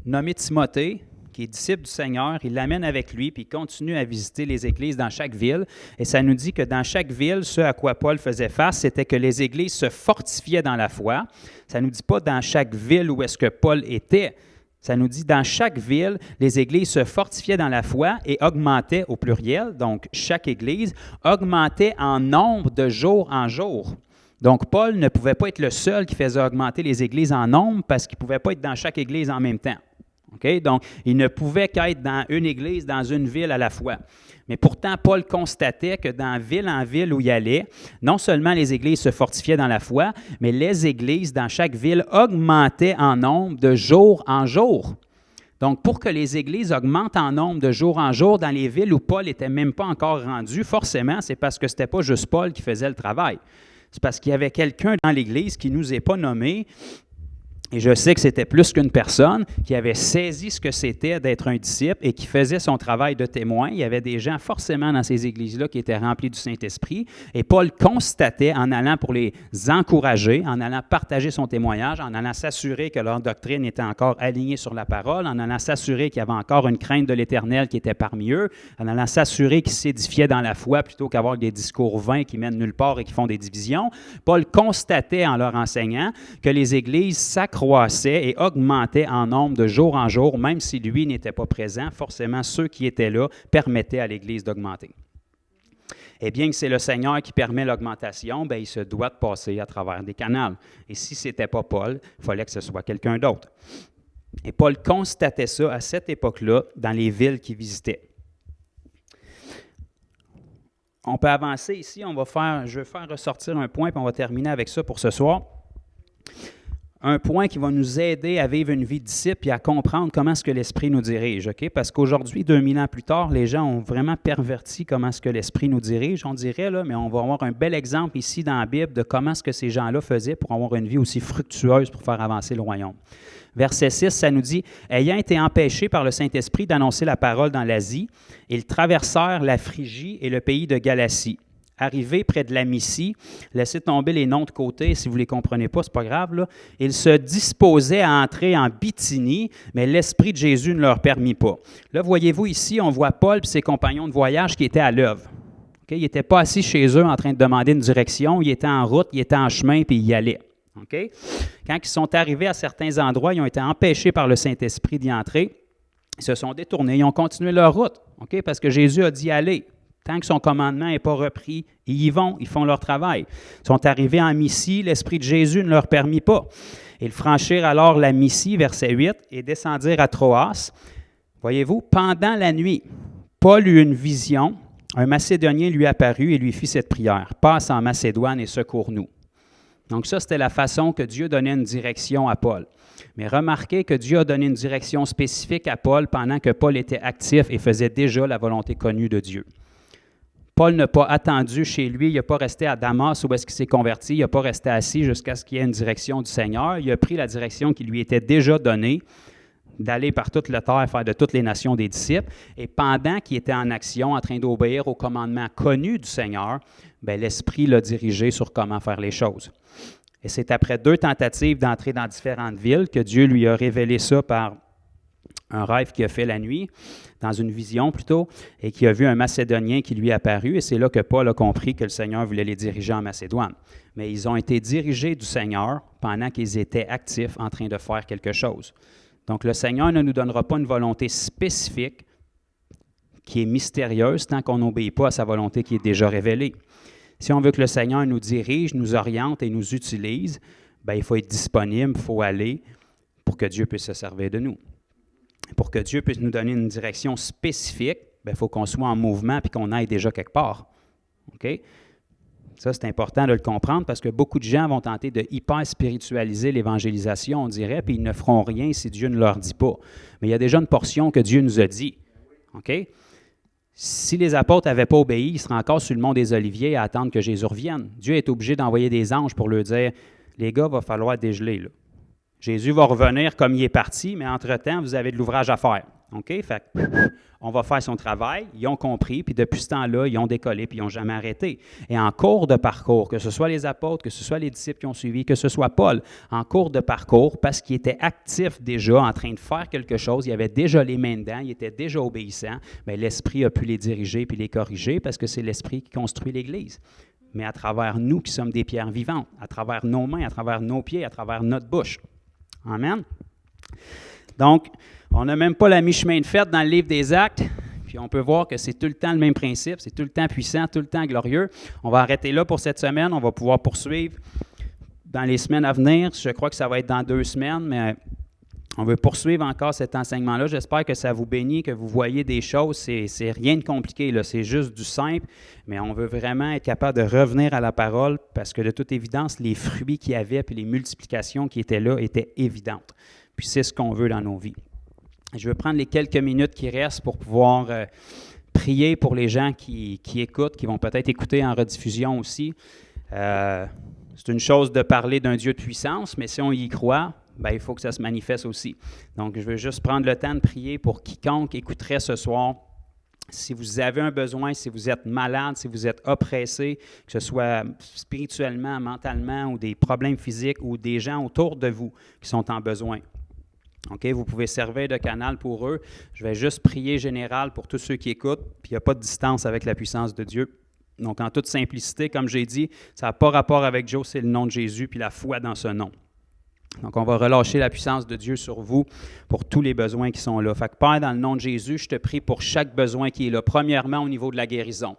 nommé Timothée, qui est disciple du Seigneur, il l'amène avec lui, puis il continue à visiter les églises dans chaque ville. Et ça nous dit que dans chaque ville, ce à quoi Paul faisait face, c'était que les églises se fortifiaient dans la foi. Ça ne nous dit pas dans chaque ville où est-ce que Paul était. Ça nous dit dans chaque ville, les églises se fortifiaient dans la foi et augmentaient au pluriel. Donc, chaque église augmentait en nombre de jour en jour. Donc, Paul ne pouvait pas être le seul qui faisait augmenter les églises en nombre parce qu'il ne pouvait pas être dans chaque église en même temps. Okay? Donc, il ne pouvait qu'être dans une église, dans une ville à la fois. Mais pourtant, Paul constatait que dans ville en ville où il allait, non seulement les églises se fortifiaient dans la foi, mais les églises dans chaque ville augmentaient en nombre de jour en jour. Donc, pour que les églises augmentent en nombre de jour en jour dans les villes où Paul n'était même pas encore rendu, forcément, c'est parce que ce n'était pas juste Paul qui faisait le travail. C'est parce qu'il y avait quelqu'un dans l'Église qui ne nous est pas nommé, et je sais que c'était plus qu'une personne, qui avait saisi ce que c'était d'être un disciple et qui faisait son travail de témoin. Il y avait des gens forcément dans ces églises-là qui étaient remplis du Saint-Esprit, et Paul constatait en allant pour les encourager, en allant partager son témoignage, en allant s'assurer que leur doctrine était encore alignée sur la parole, en allant s'assurer qu'il y avait encore une crainte de l'Éternel qui était parmi eux, en allant s'assurer qu'ils s'édifiaient dans la foi plutôt qu'avoir des discours vains qui mènent nulle part et qui font des divisions. Paul constatait en leur enseignant que les églises s'accroissaient et augmentait en nombre de jour en jour, même si lui n'était pas présent. Forcément, ceux qui étaient là permettaient à l'Église d'augmenter. Et bien que c'est le Seigneur qui permet l'augmentation, bien, il se doit de passer à travers des canaux. Et si ce n'était pas Paul, il fallait que ce soit quelqu'un d'autre. Et Paul constatait ça à cette époque-là dans les villes qu'il visitait. On peut avancer ici, je vais faire ressortir un point, puis on va terminer avec ça pour ce soir. Un point qui va nous aider à vivre une vie de disciple et à comprendre comment est-ce que l'Esprit nous dirige. Okay? Parce qu'aujourd'hui, 2000 ans plus tard, les gens ont vraiment perverti comment est-ce que l'Esprit nous dirige, on dirait, là, mais on va avoir un bel exemple ici dans la Bible de comment est-ce que ces gens-là faisaient pour avoir une vie aussi fructueuse pour faire avancer le royaume. Verset 6, ça nous dit « Ayant été empêchés par le Saint-Esprit d'annoncer la parole dans l'Asie, ils traversèrent la Phrygie et le pays de Galatie. » Arrivés près de la Mysie, laissez tomber les noms de côté, si vous ne les comprenez pas, ce n'est pas grave, là. Ils se disposaient à entrer en Bithynie, mais l'Esprit de Jésus ne leur permit pas. Là, voyez-vous ici, on voit Paul et ses compagnons de voyage qui étaient à l'œuvre. Okay? Ils n'étaient pas assis chez eux en train de demander une direction, ils étaient en route, ils étaient en chemin, puis ils y allaient. Okay? Quand ils sont arrivés à certains endroits, ils ont été empêchés par le Saint-Esprit d'y entrer, ils se sont détournés, ils ont continué leur route, okay? Parce que Jésus a dit « Allez ». Tant que son commandement n'est pas repris, ils y vont, ils font leur travail. Ils sont arrivés en Mysie, l'Esprit de Jésus ne leur permit pas. Ils franchirent alors la Mysie, verset 8, et descendirent à Troas. Voyez-vous, pendant la nuit, Paul eut une vision, un Macédonien lui apparut et lui fit cette prière. « Passe en Macédoine et secours-nous. » Donc ça, c'était la façon que Dieu donnait une direction à Paul. Mais remarquez que Dieu a donné une direction spécifique à Paul pendant que Paul était actif et faisait déjà la volonté connue de Dieu. Paul n'a pas attendu chez lui, il n'a pas resté à Damas où est-ce qu'il s'est converti, il n'a pas resté assis jusqu'à ce qu'il y ait une direction du Seigneur. Il a pris la direction qui lui était déjà donnée, d'aller par toute la terre, faire de toutes les nations des disciples. Et pendant qu'il était en action, en train d'obéir au commandement connu du Seigneur, bien, l'Esprit l'a dirigé sur comment faire les choses. Et c'est après 2 tentatives d'entrer dans différentes villes que Dieu lui a révélé ça par un rêve qu'il a fait la nuit, dans une vision plutôt, et qui a vu un Macédonien qui lui est apparu, et c'est là que Paul a compris que le Seigneur voulait les diriger en Macédoine. Mais ils ont été dirigés du Seigneur pendant qu'ils étaient actifs en train de faire quelque chose. Donc le Seigneur ne nous donnera pas une volonté spécifique qui est mystérieuse tant qu'on n'obéit pas à sa volonté qui est déjà révélée. Si on veut que le Seigneur nous dirige, nous oriente et nous utilise, bien, il faut être disponible, il faut aller pour que Dieu puisse se servir de nous. Pour que Dieu puisse nous donner une direction spécifique, il faut qu'on soit en mouvement et qu'on aille déjà quelque part. OK? Ça, c'est important de le comprendre parce que beaucoup de gens vont tenter de hyper-spiritualiser l'évangélisation, on dirait, puis ils ne feront rien si Dieu ne leur dit pas. Mais il y a déjà une portion que Dieu nous a dit. OK? Si les apôtres n'avaient pas obéi, ils seraient encore sur le mont des Oliviers à attendre que Jésus revienne. Dieu est obligé d'envoyer des anges pour leur dire « Les gars, il va falloir dégeler, là. Jésus va revenir comme il est parti, mais entre-temps, vous avez de l'ouvrage à faire. OK? Fait on va faire son travail, ils ont compris, puis depuis ce temps-là, ils ont décollé, puis ils n'ont jamais arrêté. Et en cours de parcours, que ce soit les apôtres, que ce soit les disciples qui ont suivi, que ce soit Paul, en cours de parcours, parce qu'il était actif déjà, en train de faire quelque chose, il avait déjà les mains dedans, il était déjà obéissant, bien, l'Esprit a pu les diriger puis les corriger, parce que c'est l'Esprit qui construit l'Église. Mais à travers nous qui sommes des pierres vivantes, à travers nos mains, à travers nos pieds, à travers notre bouche. Amen. Donc, on n'a même pas la mi-chemin de fait dans le livre des Actes, puis on peut voir que c'est tout le temps le même principe, c'est tout le temps puissant, tout le temps glorieux. On va arrêter là pour cette semaine, on va pouvoir poursuivre dans les semaines à venir. Je crois que ça va être dans 2 semaines, mais on veut poursuivre encore cet enseignement-là. J'espère que ça vous bénit, que vous voyez des choses. C'est rien de compliqué, là. C'est juste du simple, mais on veut vraiment être capable de revenir à la parole parce que de toute évidence, les fruits qu'il y avait puis les multiplications qui étaient là étaient évidentes. Puis c'est ce qu'on veut dans nos vies. Je veux prendre les quelques minutes qui restent pour pouvoir prier pour les gens qui écoutent, qui vont peut-être écouter en rediffusion aussi. C'est une chose de parler d'un Dieu de puissance, mais si on y croit, bien, il faut que ça se manifeste aussi. Donc, je veux juste prendre le temps de prier pour quiconque écouterait ce soir. Si vous avez un besoin, si vous êtes malade, si vous êtes oppressé, que ce soit spirituellement, mentalement ou des problèmes physiques ou des gens autour de vous qui sont en besoin. OK, vous pouvez servir de canal pour eux. Je vais juste prier général pour tous ceux qui écoutent, puis il n'y a pas de distance avec la puissance de Dieu. Donc, en toute simplicité, comme j'ai dit, ça n'a pas rapport avec Joe, c'est le nom de Jésus, puis la foi dans ce nom. Donc, on va relâcher la puissance de Dieu sur vous pour tous les besoins qui sont là. Fait que Père, dans le nom de Jésus, je te prie pour chaque besoin qui est là. Premièrement, au niveau de la guérison.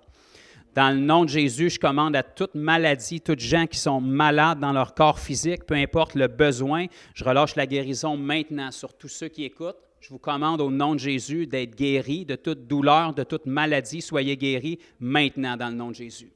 Dans le nom de Jésus, je commande à toute maladie, toutes gens qui sont malades dans leur corps physique, peu importe le besoin, je relâche la guérison maintenant sur tous ceux qui écoutent. Je vous commande au nom de Jésus d'être guéris de toute douleur, de toute maladie. Soyez guéris maintenant dans le nom de Jésus.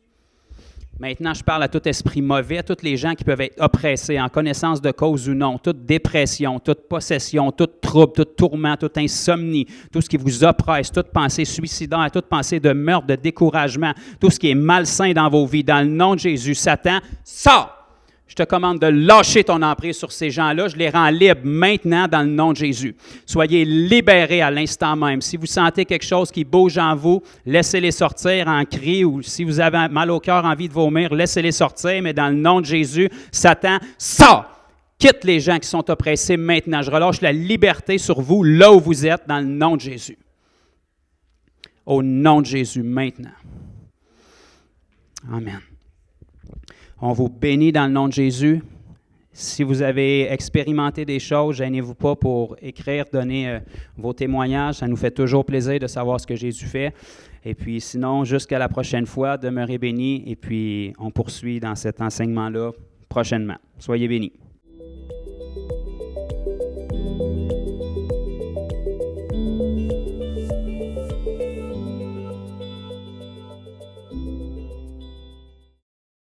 Maintenant, je parle à tout esprit mauvais, à tous les gens qui peuvent être oppressés en connaissance de cause ou non, toute dépression, toute possession, tout trouble, tout tourment, toute insomnie, tout ce qui vous oppresse, toute pensée suicidaire, toute pensée de meurtre, de découragement, tout ce qui est malsain dans vos vies, dans le nom de Jésus, Satan, sors! Je te commande de lâcher ton emprise sur ces gens-là. Je les rends libres maintenant dans le nom de Jésus. Soyez libérés à l'instant même. Si vous sentez quelque chose qui bouge en vous, laissez-les sortir en cri ou si vous avez mal au cœur, envie de vomir, laissez-les sortir. Mais dans le nom de Jésus, Satan, sors! Quitte les gens qui sont oppressés maintenant. Je relâche la liberté sur vous là où vous êtes dans le nom de Jésus. Au nom de Jésus maintenant. Amen. On vous bénit dans le nom de Jésus. Si vous avez expérimenté des choses, gênez-vous pas pour écrire, donner vos témoignages. Ça nous fait toujours plaisir de savoir ce que Jésus fait. Et puis sinon, jusqu'à la prochaine fois, demeurez bénis. Et puis on poursuit dans cet enseignement-là prochainement. Soyez bénis.